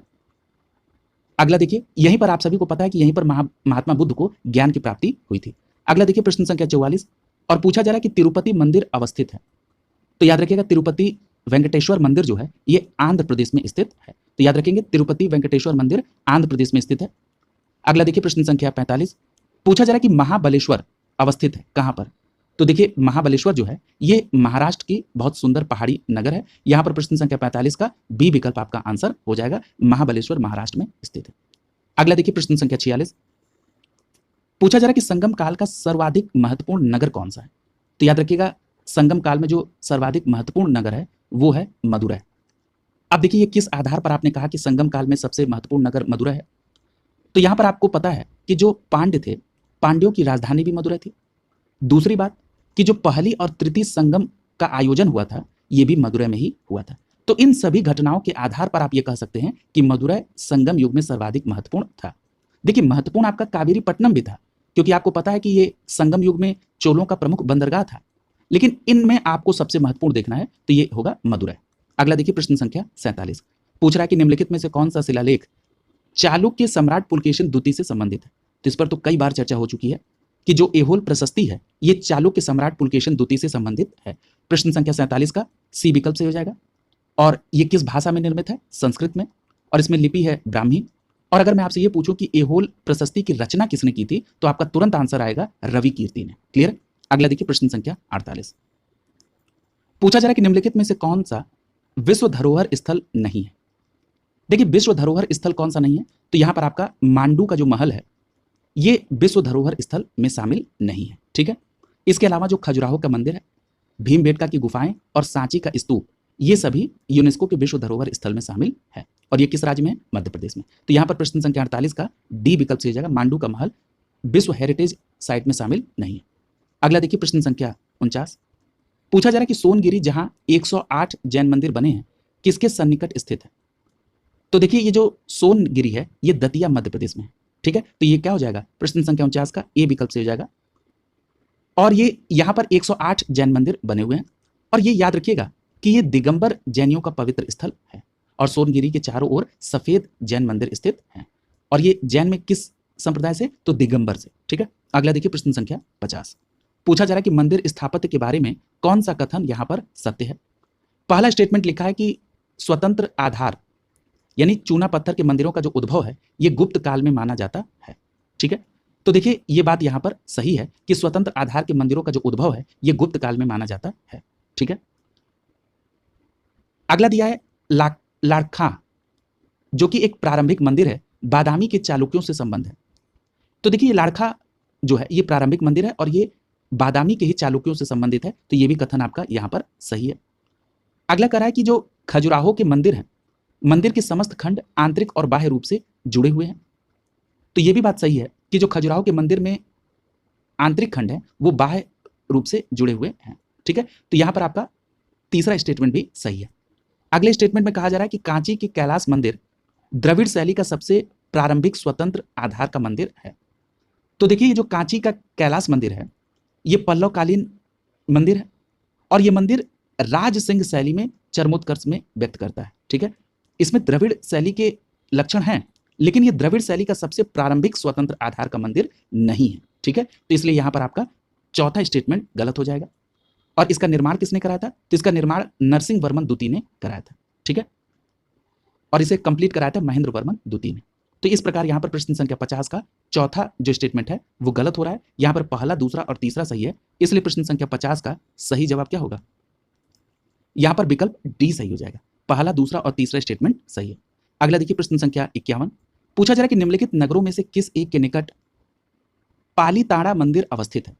अगला देखिए, यहीं पर आप सभी को पता है कि यहीं पर महात्मा बुद्ध को ज्ञान की प्राप्ति हुई थी। अगला देखिए प्रश्न संख्या 44, और पूछा जा रहा है कि तिरुपति मंदिर अवस्थित है। तो याद रखिएगा तिरुपति वेंकटेश्वर मंदिर जो है ये आंध्र प्रदेश में स्थित है। तो याद रखेंगे तिरुपति वेंकटेश्वर मंदिर आंध्र प्रदेश में स्थित है। अगला देखिए प्रश्न संख्या 45, पूछा जा रहा है कि महाबलेश्वर अवस्थित है कहां पर। तो देखिए महाबलेश्वर जो है ये महाराष्ट्र की बहुत सुंदर पहाड़ी नगर है। यहां पर प्रश्न संख्या 45 का बी विकल्प आपका आंसर हो जाएगा, महाबलेश्वर महाराष्ट्र में स्थित है। अगला देखिए प्रश्न संख्या 46, पूछा जा रहा है कि संगम काल का सर्वाधिक महत्वपूर्ण नगर कौन सा है। तो याद रखिएगा संगम काल में जो सर्वाधिक महत्वपूर्ण नगर है वो है मदुरै। अब देखिए ये किस आधार पर आपने कहा कि संगम काल में सबसे महत्वपूर्ण नगर मदुरै है। तो यहां पर आपको पता है कि जो पांड्य थे, पांड्यों की राजधानी भी मदुरै थी। दूसरी बात कि जो पहली और तृतीय संगम का आयोजन हुआ था ये भी मदुरै में ही हुआ था। तो इन सभी घटनाओं के आधार पर आप ये कह सकते हैं कि मदुरै संगम युग में सर्वाधिक महत्वपूर्ण था। देखिए महत्वपूर्ण आपका कावेरीपट्टनम भी था, क्योंकि आपको पता है कि ये संगम युग में चोलों का प्रमुख बंदरगाह था, लेकिन इनमें आपको सबसे महत्वपूर्ण देखना है तो ये होगा मदुरै। अगला देखिए प्रश्न संख्या 47, पूछ रहा है कि निम्नलिखित में से कौन सा शिलालेख चालुक्य सम्राट पुलकेशिन द्वितीय से संबंधित है। तो इस पर तो कई बार चर्चा हो चुकी है कि जो ऐहोल प्रशस्ति है ये चालुक्य सम्राट पुलकेशिन द्वितीय से संबंधित है। प्रश्न संख्या 47 का सी विकल्प से हो जाएगा। और ये किस भाषा में निर्मित है, संस्कृत में, और इसमें लिपि है ब्राह्मी। और अगर मैं आपसे ये पूछूं कि ऐहोल प्रशस्ति की रचना किसने की थी तो आपका तुरंत आंसर आएगा रवि कीर्ति ने। क्लियर। अगला देखिए प्रश्न संख्या 48, पूछा जा रहा है कि निम्नलिखित में से कौन सा विश्व धरोहर स्थल नहीं है। देखिए विश्व धरोहर स्थल कौन सा नहीं है, तो यहां पर आपका मांडू का जो महल है ये विश्व धरोहर स्थल में शामिल नहीं है, ठीक है। इसके अलावा जो खजुराहो का मंदिर है, भीमबेटका की गुफाएं और सांची का स्तूप, ये सभी यूनेस्को के विश्व धरोहर स्थल में शामिल है। और ये किस राज्य में है, मध्य प्रदेश में। तो यहां पर प्रश्न संख्या 48 का डी विकल्प से हो जाएगा, मांडू का महल विश्व हेरिटेज साइट में शामिल नहीं है। अगला देखिए प्रश्न संख्या 49, पूछा जा रहा है कि सोनगिरी जहां 108 जैन मंदिर बने हैं किसके सन्निकट स्थित है। तो देखिए ये जो सोनगिरी है ये दतिया मध्य प्रदेश में है, ठीक है। तो ये क्या हो जाएगा, प्रश्न संख्या 49 का ए विकल्प से हो जाएगा। और ये यहां पर 108 जैन मंदिर बने हुए हैं, और ये याद रखिएगा कि ये दिगंबर जैनियों का पवित्र स्थल है, और सोनगिरी के चारों ओर सफेद जैन मंदिर स्थित हैं। और ये जैन में किस संप्रदाय से? तो दिगंबर से। ठीक है, अगला देखिए प्रश्न संख्या 50। पूछा जा रहा है कि मंदिर स्थापत्य के बारे में कौन सा कथन यहां पर सत्य है? पहला स्टेटमेंट लिखा है कि स्वतंत्र आधार यानी चूना पत्थर के मंदिरों का जो उद्भव है ये गुप्त काल में माना जाता है। ठीक है, तो देखिए ये बात यहां पर सही है कि स्वतंत्र आधार के मंदिरों का जो उद्भव है ये गुप्त काल में माना जाता है। ठीक है, अगला दिया है लाड़खा, जो कि एक प्रारंभिक मंदिर है, बादामी के चालुक्यों से संबंध है। तो देखिए ये लाड़खा जो है ये प्रारंभिक मंदिर है और ये बादामी के ही चालुक्यों से संबंधित है, तो ये भी कथन आपका यहां पर सही है। अगला कह रहा है कि जो खजुराहो के मंदिर हैं, मंदिर के समस्त खंड आंतरिक और बाह्य रूप से जुड़े हुए हैं, तो ये भी बात सही है कि जो खजुराहो के मंदिर में आंतरिक खंड है वो बाह्य रूप से जुड़े हुए हैं। ठीक है, तो यहां पर आपका तीसरा स्टेटमेंट भी सही है। अगले स्टेटमेंट में कहा जा रहा है कि कांची के कैलाश मंदिर द्रविड़ शैली का सबसे प्रारंभिक स्वतंत्र आधार का मंदिर है। तो देखिए ये जो कांची का कैलाश मंदिर है ये पल्लवकालीन मंदिर है और ये मंदिर राज सिंह शैली में चरमोत्कर्ष में व्यक्त करता है। ठीक है, इसमें द्रविड़ शैली के लक्षण हैं, लेकिन ये द्रविड़ शैली का सबसे प्रारंभिक स्वतंत्र आधार का मंदिर नहीं है। ठीक है, तो इसलिए यहां पर आपका चौथा स्टेटमेंट गलत हो जाएगा। और इसका निर्माण किसने कराया था? तो इसका निर्माण नरसिंह वर्मन द्वितीय ने कराया था। ठीक है, और इसे कंप्लीट कराया था महेंद्र वर्मन द्वितीय ने। तो इस प्रकार यहां पर प्रश्न संख्या 50 का चौथा जो स्टेटमेंट है वो गलत हो रहा है। यहां पर पहला, दूसरा और तीसरा सही है, इसलिए प्रश्न संख्या 50 का सही जवाब क्या होगा? यहां पर विकल्प डी सही हो जाएगा। पहला, दूसरा और तीसरा स्टेटमेंट सही है। अगला देखिए प्रश्न संख्या 51। पूछा जा रहा है कि निम्नलिखित नगरों में से किस एक के निकट पालीताड़ा मंदिर अवस्थित है?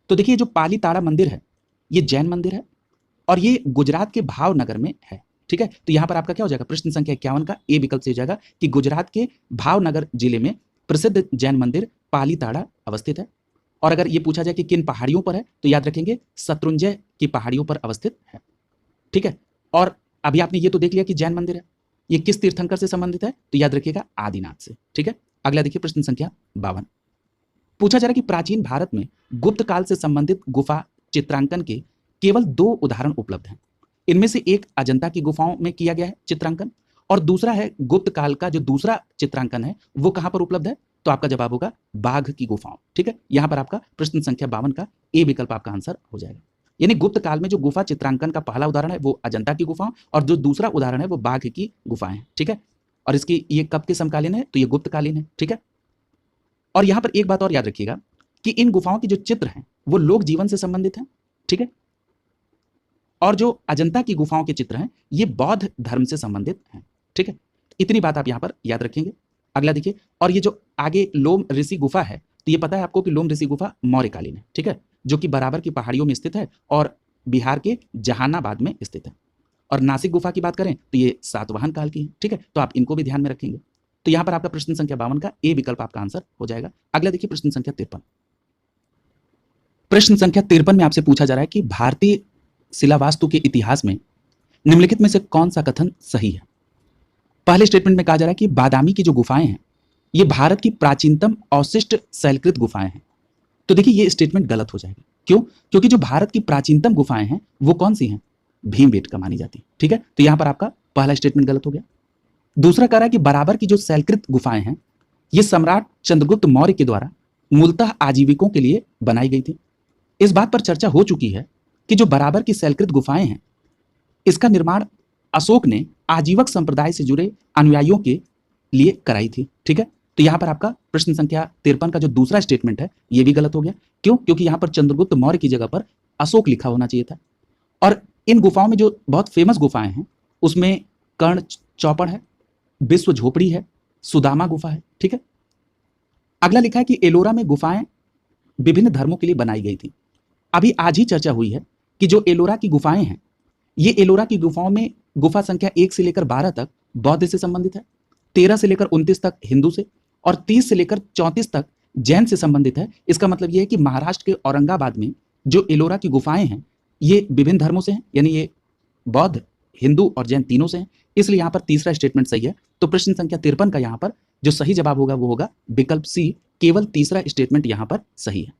तो देखिए जो पालीताड़ा मंदिर है ये जैन मंदिर है और ये गुजरात के भावनगर में है। ठीक है, तो यहां पर आपका क्या हो जाएगा? प्रश्न संख्या 51 का ए विकल्प से हो जाएगा कि गुजरात के भावनगर जिले में प्रसिद्ध जैन मंदिर पालीताड़ा अवस्थित है। और अगर ये पूछा जाए कि किन पहाड़ियों पर है तो याद रखेंगे शत्रुंजय की पहाड़ियों पर अवस्थित है। ठीक है, और अभी आपने ये तो देख लिया कि जैन मंदिर है, ये किस तीर्थंकर से संबंधित है? तो याद रखिएगा आदिनाथ से। ठीक है, अगला देखिए प्रश्न संख्या 52। पूछा जा रहा है कि प्राचीन भारत में गुप्त काल से संबंधित गुफा चित्रांकन के केवल 2 उदाहरण उपलब्ध हैं। इनमें से एक अजंता की गुफाओं में किया गया है चित्रांकन और दूसरा है गुप्त काल का जो दूसरा चित्रांकन है वो कहां पर उपलब्ध है? तो आपका जवाब होगा बाघ की गुफाओं। ठीक है, यहां पर आपका प्रश्न संख्या 52 का ए विकल्प आपका आंसर हो जाएगा। यानी गुप्त काल में जो गुफा चित्रांकन का पहला उदाहरण है वो अजंता की गुफाओं और जो दूसरा उदाहरण है वो बाघ की गुफाएं हैं। ठीक है, और इसकी ये कब के समकालीन है? तो ये गुप्त कालीन है। ठीक है, और यहां पर एक बात और याद रखिएगा कि इन गुफाओं के जो चित्र हैं वो लोक जीवन से संबंधित हैं। ठीक है, और जो अजंता की गुफाओं के चित्र हैं ये बौद्ध धर्म से संबंधित हैं। ठीक है, इतनी बात आप यहां पर याद रखेंगे। अगला देखिए, और ये जो आगे लोम ऋषि गुफा है तो ये पता है आपको कि लोम ऋषि गुफा मौर्यकालीन है। ठीक है, जो कि बराबर की पहाड़ियों में स्थित है और बिहार के जहानाबाद में स्थित है। और नासिक गुफा की बात करें तो ये सातवाहन काल की है। ठीक है, तो आप इनको भी ध्यान में रखेंगे। तो यहां पर आपका प्रश्न संख्या 52 का ए विकल्प आपका आंसर हो जाएगा। अगला देखिए प्रश्न संख्या 53। प्रश्न संख्या 53 में आपसे पूछा जा रहा है कि भारतीय शिलावास्तु के इतिहास में निम्नलिखित में से कौन सा कथन सही है? पहले स्टेटमेंट में कहा जा रहा है कि बादामी की जो गुफाएं हैं ये भारत की प्राचीनतम अवशिष्ट शैलकृत गुफाएं हैं। तो देखिए ये स्टेटमेंट गलत हो जाएगा। क्यों? क्योंकि जो भारत की प्राचीनतम गुफाएं हैं वो कौन सी हैं? भीमबेटका मानी जाती है। ठीक है, तो यहां पर आपका पहला स्टेटमेंट गलत हो गया। दूसरा कह रहा है कि बराबर की जो शैलकृत गुफाएं हैं ये सम्राट चंद्रगुप्त मौर्य के द्वारा मूलतः आजीविकों के लिए बनाई गई थी। इस बात पर चर्चा हो चुकी है कि जो बराबर की शैलकृत गुफाएं हैं इसका निर्माण अशोक ने आजीवक संप्रदाय से जुड़े अनुयायियों के लिए कराई थी। ठीक है, तो यहां पर आपका प्रश्न संख्या 53 का जो दूसरा स्टेटमेंट है ये भी गलत हो गया। क्यों? क्योंकि यहां पर चंद्रगुप्त मौर्य की जगह पर अशोक लिखा होना चाहिए था। और इन गुफाओं में जो बहुत फेमस गुफाएं हैं उसमें कर्ण चौपड़ है, विश्व झोपड़ी है, सुदामा गुफा है। ठीक है, अगला लिखा है कि एलोरा में गुफाएं विभिन्न धर्मों के लिए बनाई गई थी। अभी आज ही चर्चा हुई है कि जो एलोरा की गुफाएं हैं ये एलोरा की गुफाओं में गुफा संख्या 1 से लेकर 12 तक बौद्ध से संबंधित है, 13 से लेकर 29 तक हिंदू से और 30 से लेकर 34 तक जैन से संबंधित है। इसका मतलब यह है कि महाराष्ट्र के औरंगाबाद में जो एलोरा की गुफाएं हैं ये विभिन्न धर्मों से हैं, यानी ये बौद्ध, हिंदू और जैन तीनों से हैं। इसलिए यहाँ पर तीसरा स्टेटमेंट सही है। तो प्रश्न संख्या 53 का यहाँ पर जो सही जवाब होगा वो होगा विकल्प सी, केवल तीसरा स्टेटमेंट यहाँ पर सही है।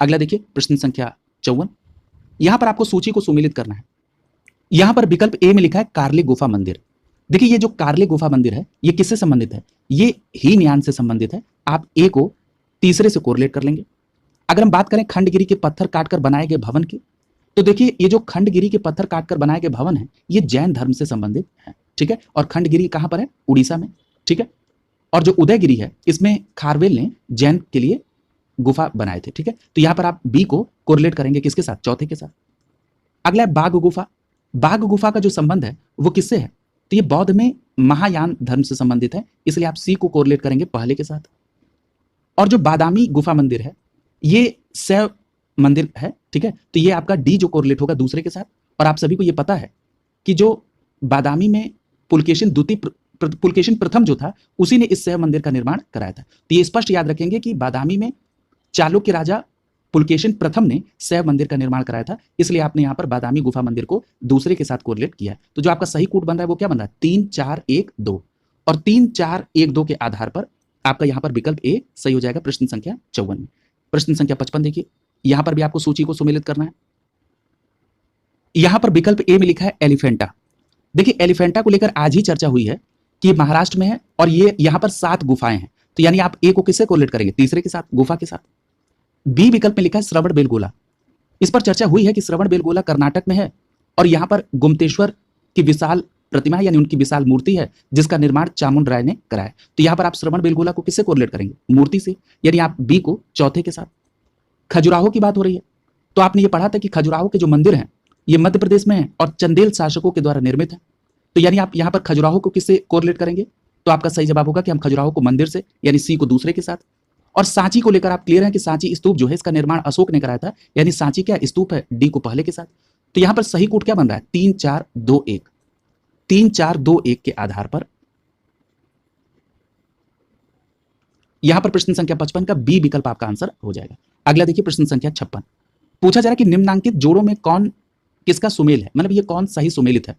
अगला देखिए प्रश्न संख्या 54। यहाँ पर आपको सूची को सुमेलित करना है। यहाँ पर विकल्प ए में लिखा है कार्ले गुफा मंदिर, देखिए ये जो कार्ले गुफा मंदिर है ये किससे संबंधित है? ये हीनयान से संबंधित है। आप ए को तीसरे से कोरिलेट कर लेंगे। अगर हम बात करें खंडगिरी के पत्थर काटकर बनाए गए भवन की, तो देखिए ये जो खंडगिरी के पत्थर काटकर बनाए गए भवन है ये जैन धर्म से संबंधित है, ठीक है। और खंडगिरी कहां पर है? उड़ीसा में, ठीक है। और जो उदयगिरी है इसमें खारवेल ने जैन के लिए गुफा बनाए थे, ठीक है। तो यहां पर आप बी को कोरिलेट करेंगे किसके साथ? चौथे के साथ। अगला है बाघ गुफा। बाघ गुफा का जो संबंध है वो किससे है? तो ये बौद्ध में महायान धर्म से संबंधित है, इसलिए आप सी को कोरिलेट करेंगे पहले के साथ। और जो बादामी गुफा मंदिर है ये शैव मंदिर है, ठीक है। तो ये आपका डी जो कोरिलेट होगा दूसरे के साथ। और आप सभी को ये पता है कि जो बादामी में पुलकेशिन प्रथम जो था उसी ने इस शैव मंदिर का निर्माण कराया था। तो ये स्पष्ट याद रखेंगे कि बादामी में चालुक्य राजा पुलकेशिन प्रथम ने शैव मंदिर का निर्माण कराया था, इसलिए आपने यहाँ पर बादामी गुफा मंदिर को दूसरे के साथ कोरिलेट किया है। तो जो आपका सही कूट बन रहा है वो क्या बन रहा है? 3 4 1 2। और 3 4 1 2 के आधार पर आपका यहाँ पर विकल्प ए सही हो जाएगा प्रश्न संख्या 54 में। प्रश्न संख्या 55 देखिए, यहां पर भी आपको सूची को सुमेलित करना है। यहां पर विकल्प ए में लिखा है एलिफेंटा। देखिए एलिफेंटा को लेकर आज ही चर्चा हुई है कि महाराष्ट्र में है और ये यहां पर 7 गुफाएं हैं। तो यानी आप ए को किससे कोरिलेट करेंगे? तीसरे के साथ, गुफा के साथ। बी विकल्प में लिखा है श्रवण बेलगोला। इस पर चर्चा हुई है कि श्रवण बेलगोला कर्नाटक में है और यहां पर गुमतेश्वर की विशाल प्रतिमा यानी उनकी विशाल मूर्ति है जिसका निर्माण चामुंड राय ने कराया। तो यहां पर आप श्रवण बेलगोला को किससे कोरिलेट करेंगे? मूर्ति से, यानी आप बी को चौथे के साथ। खजुराहो की बात हो रही है तो आपने ये पढ़ा था कि खजुराहो के जो मंदिर हैं ये मध्य प्रदेश में है और चंदेल शासकों के द्वारा निर्मित है। तो यानी आप यहां पर खजुराहो को किससे कोरिलेट करेंगे? तो आपका सही जवाब होगा कि हम खजुराहो को मंदिर से, यानी सी को दूसरे के साथ। और सांची को लेकर आप क्लियर हैं कि सांची स्तूप जो है इसका निर्माण अशोक ने कराया था, यानी सांची क्या स्तूप है? डी को पहले के साथ। तो यहां पर सही कूट क्या बन रहा है? 3 4 2 1। 3 4 2 1 के आधार पर यहां पर प्रश्न संख्या 55 का बी विकल्प आपका आंसर हो जाएगा। अगला देखिए प्रश्न संख्या 56। पूछा जा रहा है कि निम्नांकित जोड़ों में कौन किसका सुमेल है, मतलब ये कौन सही सुमेलित है।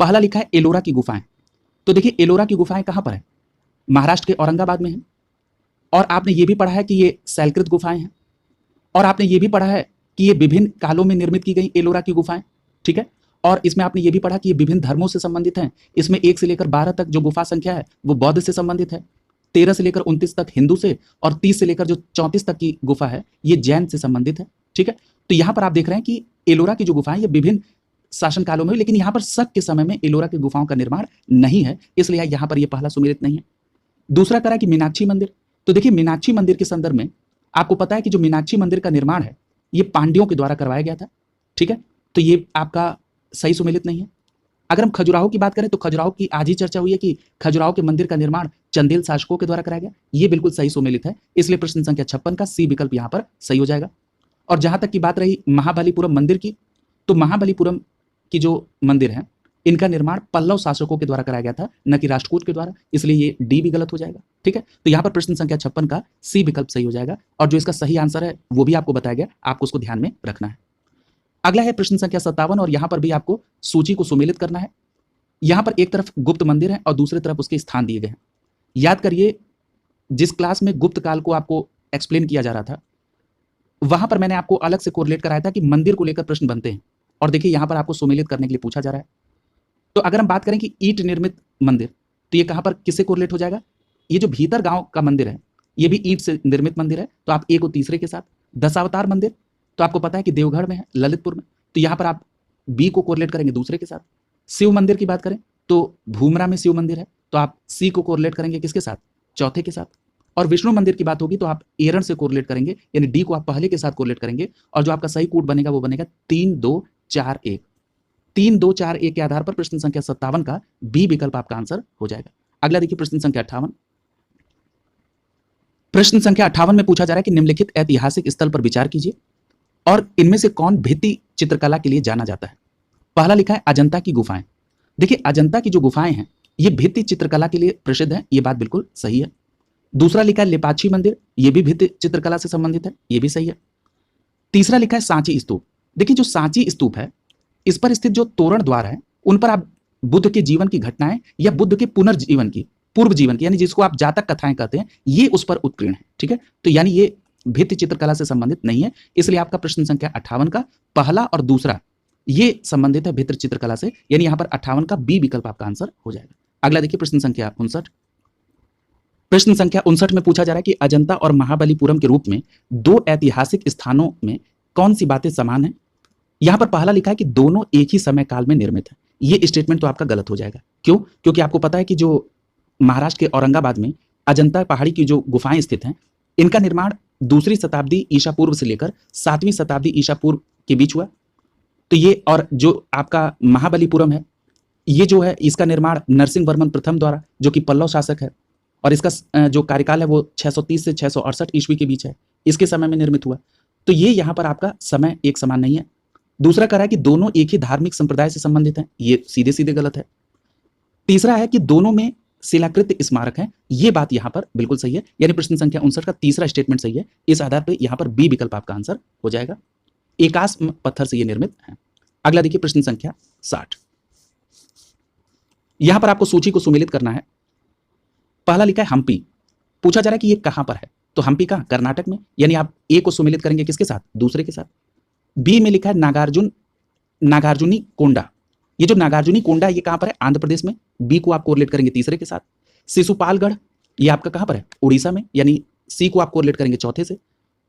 पहला लिखा है एलोरा की गुफाएं। तो देखिए एलोरा की गुफाएं कहां पर है? महाराष्ट्र के औरंगाबाद में है। और आपने ये भी पढ़ा है कि ये शैलकृत गुफाएं हैं। और आपने ये भी पढ़ा है कि ये विभिन्न कालों में निर्मित की गई एलोरा की गुफाएं, ठीक है। और इसमें आपने ये भी पढ़ा कि ये विभिन्न धर्मों से संबंधित हैं। इसमें 1 से लेकर 12 तक जो गुफा संख्या है वो बौद्ध से संबंधित है, 13 से लेकर 29 तक हिंदू से, और 30 से लेकर जो 34 तक की गुफा है ये जैन से संबंधित है, ठीक है। तो यहां पर आप देख रहे हैं कि एलोरा की जो गुफाएं ये विभिन्न शासन कालों में, लेकिन यहां पर शक के समय में एलोरा की गुफाओं का निर्माण नहीं है, इसलिए यहां पर यह पहला सुमेलित नहीं है। दूसरा करा कि मीनाक्षी मंदिर। तो देखिए मीनाक्षी मंदिर के संदर्भ में आपको पता है कि जो मीनाक्षी मंदिर का निर्माण है ये पांड्यों के द्वारा करवाया गया था, ठीक है। तो ये आपका सही सुमेलित नहीं है। अगर हम खजुराहो की बात करें तो खजुराहो की आज ही चर्चा हुई है कि खजुराहो के मंदिर का निर्माण चंदेल शासकों के द्वारा कराया गया, ये बिल्कुल सही सुमेलित है, इसलिए प्रश्न संख्या 56 का सी विकल्प यहां पर सही हो जाएगा। और जहां तक की बात रही महाबलीपुरम मंदिर की, तो महाबलीपुरम की जो मंदिर है इनका निर्माण पल्लव शासकों के द्वारा कराया गया था, न कि राष्ट्रकूट के द्वारा, इसलिए ये डी भी गलत हो जाएगा, ठीक है। तो यहाँ पर प्रश्न संख्या 56 का सी विकल्प सही हो जाएगा। और जो इसका सही आंसर है वो भी आपको बताया गया, आपको उसको ध्यान में रखना है। अगला है प्रश्न संख्या 57 और यहाँ पर भी आपको सूची को सुमेलित करना है। यहाँ पर एक तरफ गुप्त मंदिर है और दूसरी तरफ उसके स्थान दिए गए हैं। याद करिए जिस क्लास में गुप्त काल को आपको एक्सप्लेन किया जा रहा था वहां पर मैंने आपको अलग से कोरिलेट कराया था कि मंदिर को लेकर प्रश्न बनते हैं, और देखिए यहाँ पर आपको सुमेलित करने के लिए पूछा जा रहा है। तो अगर हम बात करें कि ईंट निर्मित मंदिर, तो ये कहां पर किससे कोरिलेट हो जाएगा? ये जो भीतर गांव का मंदिर है ये भी ईंट से निर्मित मंदिर है, तो आप ए को तीसरे के साथ। दशावतार मंदिर तो आपको पता है कि देवगढ़ में है, ललितपुर में, तो यहां पर आप बी को कोरिलेट करेंगे दूसरे के साथ। शिव मंदिर की बात करें तो भूमरा में शिव मंदिर है, तो आप सी को कोरिलेट करेंगे किसके साथ? चौथे के साथ। और विष्णु मंदिर की बात होगी तो आप एरण से कोरिलेट करेंगे, यानी डी को आप पहले के साथ कोरिलेट करेंगे। और जो आपका सही कूट बनेगा वो बनेगा 3 2 4 1। 3 2 4 1 के आधार पर प्रश्न संख्या 57 का बी विकल्प आपका आंसर हो जाएगा। अगला देखिए प्रश्न संख्या 58। प्रश्न संख्या 58 में पूछा जा रहा है कि निम्नलिखित ऐतिहासिक स्थल पर विचार कीजिए और इनमें से कौन भित्ति चित्रकला के लिए जाना जाता है। पहला लिखा है अजंता की गुफाएं। देखिए अजंता की जो गुफाएं हैं ये भित्ति चित्रकला के लिए प्रसिद्ध है, ये बात बिल्कुल सही है। दूसरा लिखा है लेपाक्षी मंदिर, ये भी भित्ति चित्रकला से संबंधित है, ये भी सही है। तीसरा लिखा है सांची स्तूप। देखिए जो सांची स्तूप है इस पर स्थित जो तोरण द्वार है उन पर आप बुद्ध के जीवन की घटनाएं या बुद्ध के पुनर्जीवन की, पूर्व जीवन की, यानी जिसको आप जातक कथाएं कहते हैं, ये उस पर उत्कीर्ण है, ठीक है। तो यानी ये भित्ति चित्रकला से संबंधित नहीं है, इसलिए आपका प्रश्न संख्या 58 का पहला और दूसरा ये संबंधित है भित्र चित्रकला से, यानी यहां पर 58 का बी विकल्प आपका आंसर हो जाएगा। अगला देखिए प्रश्न संख्या 59। प्रश्न संख्या 59 में पूछा जा रहा है कि अजंता और महाबलीपुरम के रूप में दो ऐतिहासिक स्थानों में कौन सी बातें समान है। यहां पर पहला लिखा है कि दोनों एक ही समय काल में निर्मित है। ये स्टेटमेंट तो आपका गलत हो जाएगा। क्यों? क्योंकि आपको पता है कि जो महाराष्ट्र के औरंगाबाद में अजंता पहाड़ी की जो गुफाएं स्थित हैं, इनका निर्माण दूसरी शताब्दी ईसा पूर्व से लेकर 7वीं शताब्दी ईसा पूर्व के बीच हुआ। तो ये, और जो आपका महाबलीपुरम है, ये जो है इसका निर्माण नरसिंह वर्मन प्रथम द्वारा, जो कि पल्लव शासक है, और इसका जो कार्यकाल है वो 630 से 668 ईस्वी के बीच है, इसके समय में निर्मित हुआ। तो ये यहाँ पर आपका समय एक समान नहीं है। दूसरा कह रहा है कि दोनों एक ही धार्मिक संप्रदाय से संबंधित हैं, ये सीधे सीधे गलत है। तीसरा है कि दोनों में शिलाकृत स्मारक है, ये बात यहाँ पर बिल्कुल सही है, यानी प्रश्न संख्या 59 का तीसरा स्टेटमेंट सही है। इस आधार पर यहाँ पर बी विकल्प आपका आंसर हो जाएगा। एकाश पत्थर से ये निर्मित है। अगला देखिए प्रश्न संख्या 60। यहां पर आपको सूची को सुमेलित करना है। पहला लिखा है हम्पी। पूछा जा रहा है कि ये कहां पर है, तो हम्पी कहां? कर्नाटक में, यानी आप ए को सुमेलित करेंगे किसके साथ? दूसरे के साथ। बी में लिखा है नागार्जुनी कोंडा। ये जो नागार्जुनी कोंडा ये कहां पर है? आंध्र प्रदेश में। बी को आप कोरिलेट करेंगे तीसरे के साथ। शिशुपालगढ़ ये आपका कहां पर है? उड़ीसा में, यानी सी को आप कोरिलेट करेंगे चौथे से।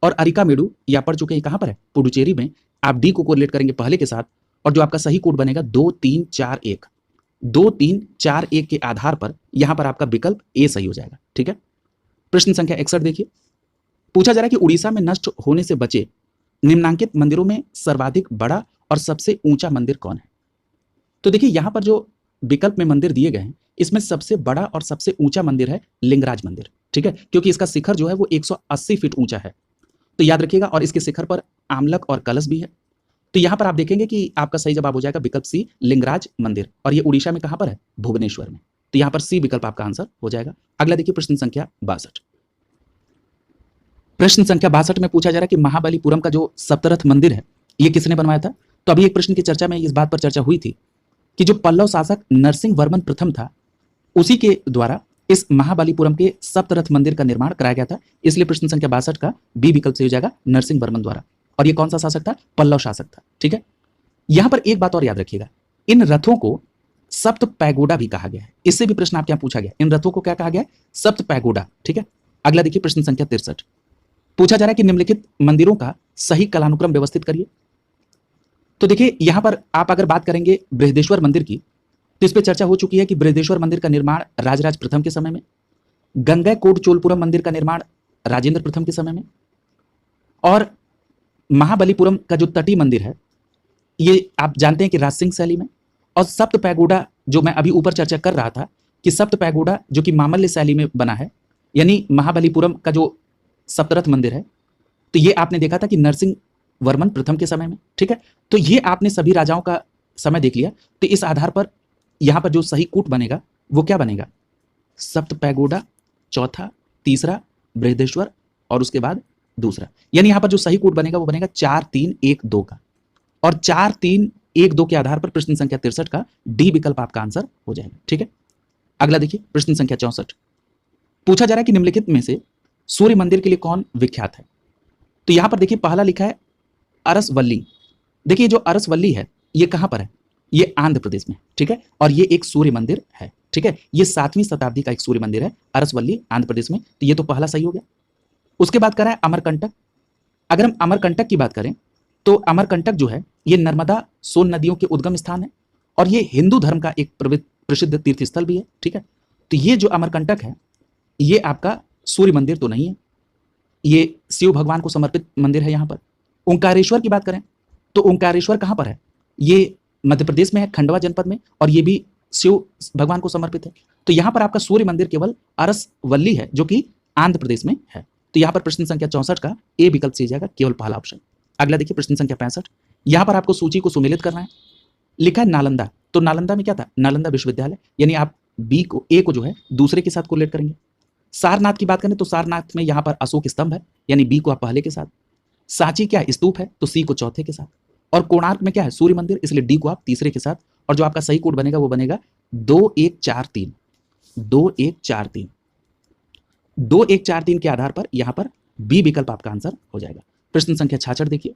और अरिकामेडु ये आप पढ़ चुके हैं कहां पर है? पुडुचेरी में। आप डी को कोरिलेट करेंगे पहले के साथ, और जो आपका सही कोड बनेगा 2341। 2341 के आधार पर यहां पर आपका विकल्प ए सही हो जाएगा। ठीक है। प्रश्न संख्या 61 देखिए। पूछा जा रहा है कि उड़ीसा में नष्ट होने से बचे निम्नांकित मंदिरों में सर्वाधिक बड़ा और सबसे ऊंचा मंदिर कौन है? तो देखिए यहां पर जो विकल्प में मंदिर दिए गए हैं, इसमें सबसे बड़ा और सबसे ऊंचा मंदिर है लिंगराज मंदिर। ठीक है, क्योंकि इसका शिखर जो है वो 180 फीट ऊंचा है, तो याद रखिएगा। और इसके शिखर पर आमलक और कलश भी है। तो यहां पर आप देखेंगे कि आपका सही जवाब हो जाएगा विकल्प सी, लिंगराज मंदिर। और ये उड़ीसा में कहां पर है? भुवनेश्वर में। तो यहां पर सी विकल्प आपका आंसर हो जाएगा। अगला देखिए प्रश्न संख्या 62। प्रश्न संख्या 62 में पूछा जा रहा है कि महाबलीपुरम का जो सप्तरथ मंदिर है, ये किसने बनवाया था? तो अभी एक प्रश्न की चर्चा में इस बात पर चर्चा हुई थी कि जो पल्लव शासक नरसिंह वर्मन प्रथम था, उसी के द्वारा इस महाबलीपुरम के सप्तरथ मंदिर का निर्माण कराया गया था। इसलिए प्रश्न संख्या 62 का बी विकल्प से हो जाएगा, नरसिंह वर्मन द्वारा। और ये कौन सा शासक था? पल्लव शासक था। ठीक है। यहां पर एक बात और याद रखिएगा, इन रथों को सप्त पैगोडा भी कहा गया है। इससे भी प्रश्न आपके यहां पूछा गया, इन रथों को क्या कहा गया है? सप्त पैगोडा। ठीक है। अगला देखिए प्रश्न संख्या 63। पूछा जा रहा है कि निम्नलिखित मंदिरों का सही कालानुक्रम व्यवस्थित करिए। तो देखिए यहां पर आप अगर बात करेंगे बृहदेश्वर मंदिर की, तो इस पर चर्चा हो चुकी है कि बृहदेश्वर मंदिर का निर्माण राजराज प्रथम के समय में, गंगैकोंड चोलपुरम मंदिर का निर्माण राजेंद्र प्रथम के समय में, और महाबलीपुरम का जो तटीय मंदिर है ये आप जानते हैं कि राजसिंह शैली में। और सप्त पैगोडा जो मैं अभी ऊपर चर्चा कर रहा था कि सप्त पैगोडा जो कि मामल्य शैली में बना है, यानी महाबलीपुरम का जो सप्तरथ मंदिर है, तो ये आपने देखा था कि नरसिंह वर्मन प्रथम के समय में। ठीक है। तो ये आपने सभी राजाओं का समय देख लिया। तो इस आधार पर यहां पर जो सही कूट बनेगा वो क्या बनेगा? सप्त पैगोडा चौथा, तीसरा बृहदेश्वर, और उसके बाद दूसरा। यानी यहां पर जो सही कूट बनेगा वो बनेगा 4312 का। और 4312 के आधार पर प्रश्न संख्या 63 का डी विकल्प आपका आंसर हो जाएगा। ठीक है। अगला देखिए प्रश्न संख्या 64। पूछा जा रहा है कि निम्नलिखित में से सूर्य मंदिर के लिए कौन विख्यात है? तो यहां पर देखिए पहला लिखा है अरसवल्ली। देखिए जो अरसवल्ली है ये कहां पर है? ये आंध्र प्रदेश में। ठीक है। और ये एक सूर्य मंदिर है। ठीक है। ये 7वीं शताब्दी का एक सूर्य मंदिर है, अरसवल्ली, आंध्र प्रदेश में। तो ये तो पहला सही हो गया। उसके बाद कर रहा है अमरकंटक। अगर हम अमरकंटक की बात करें तो अमरकंटक जो है ये नर्मदा सोन नदियों के उद्गम स्थान है, और ये हिंदू धर्म का एक प्रसिद्ध तीर्थ स्थल भी है। ठीक है। तो ये जो अमरकंटक है ये आपका सूर्य मंदिर तो नहीं है, ये शिव भगवान को समर्पित मंदिर है। यहां पर ओंकारेश्वर की बात करें तो ओंकारेश्वर कहां पर है? ये मध्य प्रदेश में है, खंडवा जनपद में, और ये भी शिव भगवान को समर्पित है। तो यहां पर आपका सूर्य मंदिर केवल अरसवल्ली है, जो कि आंध्र प्रदेश में है। तो यहां पर प्रश्न संख्या 64 का ए विकल्प से जाएगा, केवल पहला ऑप्शन। अगला देखिए प्रश्न संख्या 65। यहां पर आपको सूची को सुमेलित करना है। लिखा है नालंदा। तो नालंदा में क्या था? नालंदा विश्वविद्यालय, यानी आप बी को, ए को जो है दूसरे के साथ कोरिलेट करेंगे। सारनाथ की बात करें तो सारनाथ में यहां पर अशोक स्तंभ है, यानी बी को आप पहले के साथ। सांची क्या है? स्तूप है, तो सी को चौथे के साथ। और कोणार्क में क्या है? सूर्य मंदिर, इसलिए डी को आप तीसरे के साथ। और जो आपका सही कोड बनेगा वो बनेगा 2143। 2143 2143 के आधार पर यहां पर बी विकल्प आपका आंसर हो जाएगा। प्रश्न संख्या 66 देखिए।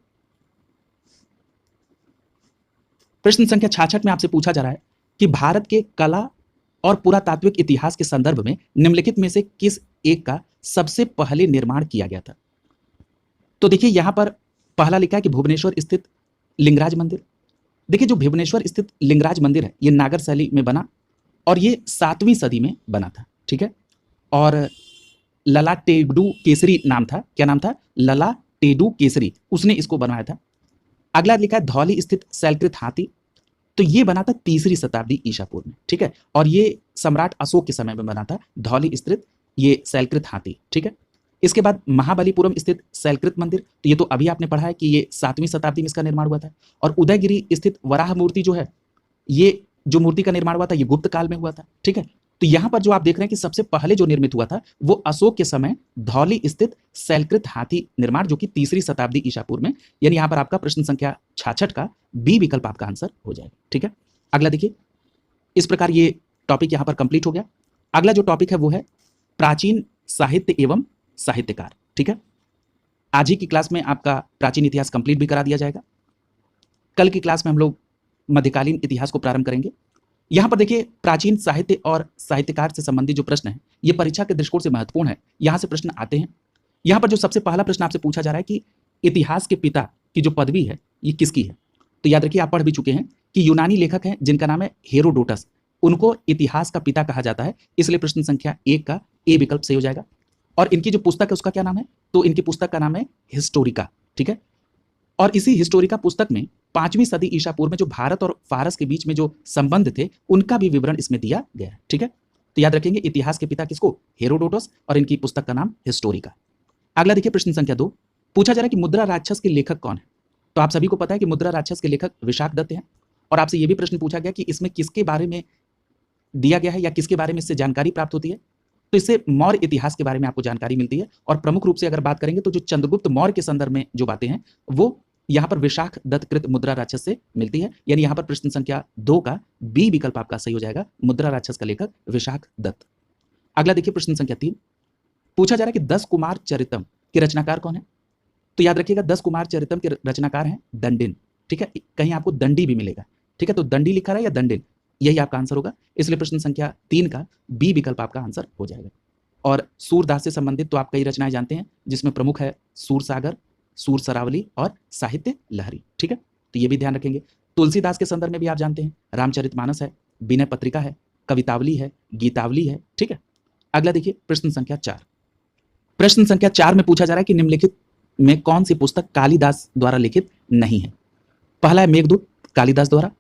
प्रश्न संख्या 66 में आपसे पूछा जा रहा है कि भारत के कला और पुरातात्विक इतिहास के संदर्भ में निम्नलिखित में से किस एक का सबसे पहले निर्माण किया गया था। तो देखिए यहां पर पहला लिखा है कि भुवनेश्वर स्थित लिंगराज मंदिर। देखिए जो भुवनेश्वर स्थित लिंगराज मंदिर है ये नागर शैली में बना और ये 7वीं सदी में बना था, ठीक है। और लला टेडु केसरी नाम था, क्या नाम था, लला टेडु केसरी, उसने इसको बनवाया था। अगला लिखा है धौली स्थित शैलकृत हाथी, तो ये बना था 3री शताब्दी ईसा पूर्व में, ठीक है। और ये सम्राट अशोक के समय में बना था धौली स्थित ये शैलकृत हाथी, ठीक है। इसके बाद महाबलीपुरम स्थित शैलकृत मंदिर, तो ये तो अभी आपने पढ़ा है कि ये 7वीं शताब्दी में इसका निर्माण हुआ था। और उदयगिरी स्थित वराह मूर्ति जो है, ये जो मूर्ति का निर्माण हुआ था ये गुप्त काल में हुआ था, ठीक है। तो यहां पर जो आप देख रहे हैं कि सबसे पहले जो निर्मित हुआ था वो अशोक के समय धौली स्थित शैलकृत हाथी निर्माण, जो कि 3री शताब्दी ईसा पूर्व में, यानी यहां पर आपका प्रश्न संख्या 66 का बी विकल्प आपका आंसर हो जाएगा, ठीक है। अगला देखिए, इस प्रकार ये टॉपिक यहां पर कंप्लीट हो गया। अगला जो टॉपिक है वो है प्राचीन साहित्य एवं साहित्यकार, ठीक है। आज ही की क्लास में आपका प्राचीन इतिहास कंप्लीट भी करा दिया जाएगा। कल की क्लास में हम लोग मध्यकालीन इतिहास को प्रारंभ करेंगे। यहां पर देखिए प्राचीन साहित्य और साहित्यकार से संबंधित जो प्रश्न है ये परीक्षा के दृष्टिकोण से महत्वपूर्ण है, यहां से प्रश्न आते हैं। यहां पर जो सबसे पहला प्रश्न आपसे पूछा जा रहा है कि इतिहास के पिता की जो पदवी है ये किसकी है। तो याद रखिए, आप पढ़ भी चुके हैं कि यूनानी लेखक हैं जिनका नाम है हेरोडोटस, उनको इतिहास का पिता कहा जाता है, इसलिए प्रश्न संख्या 1 का ए विकल्प सही हो जाएगा। और इनकी जो पुस्तक है उसका क्या नाम है, तो इनकी पुस्तक का नाम है हिस्टोरिका, ठीक है। और इसी हिस्टोरिका पुस्तक में 5वीं सदी ईसा पूर्व में जो भारत और फारस के बीच में जो संबंध थे उनका भी विवरण इसमें दिया गया है, ठीक है। तो याद रखेंगे इतिहास के पिता किसको, हेरोडोटस, और इनकी पुस्तक का नाम हिस्टोरिका। अगला देखिए प्रश्न संख्या 2, पूछा जा रहा है कि मुद्रा राक्षस के लेखक कौन है। तो आप सभी को पता है कि मुद्रा राक्षस के लेखक विशाख दत्त हैं। और आपसे यह भी प्रश्न पूछा गया कि इसमें किसके बारे में दिया गया है या किसके बारे में इससे जानकारी प्राप्त होती है। तो इससे मौर्य इतिहास के बारे में आपको जानकारी मिलती है। और प्रमुख रूप से अगर बात करेंगे तो जो चंद्रगुप्त मौर्य के संदर्भ में जो बातें हैं वो यहां पर विशाख दत्त कृत मुद्रा राक्षस से मिलती है, यानी यहां पर प्रश्न संख्या 2 का बी विकल्प आपका सही हो जाएगा, मुद्रा राक्षस का लेखक विशाख दत्त। अगला देखिए प्रश्न संख्या 3, पूछा जा रहा है कि 10 कुमार चरितम के रचनाकार कौन है। तो याद रखिएगा 10 कुमार चरितम के रचनाकार हैं दंडिन, ठीक है। कहीं आपको दंडी भी मिलेगा, ठीक है। तो दंडी लिखा है या दंडिन, यही आपका आंसर होगा, इसलिए प्रश्न संख्या 3 का बी विकल्प आपका आंसर हो जाएगा। और सूरदास से संबंधित तो आप कई रचनाएं जानते हैं, जिसमें प्रमुख है सूरसागर, सूर सरावली और साहित्य लहरी, ठीक है। तो ये भी ध्यान रखेंगे। तुलसीदास के संदर्भ में भी आप जानते हैं रामचरितमानस है, विनय पत्रिका है, कवितावली है, गीतावली है, ठीक है। अगला देखिए प्रश्न संख्या 4, प्रश्न संख्या 4 में पूछा जा रहा है कि निम्नलिखित में कौन सी पुस्तक कालिदास द्वारा लिखित नहीं है। पहला है मेघदूत कालिदास द्वारा,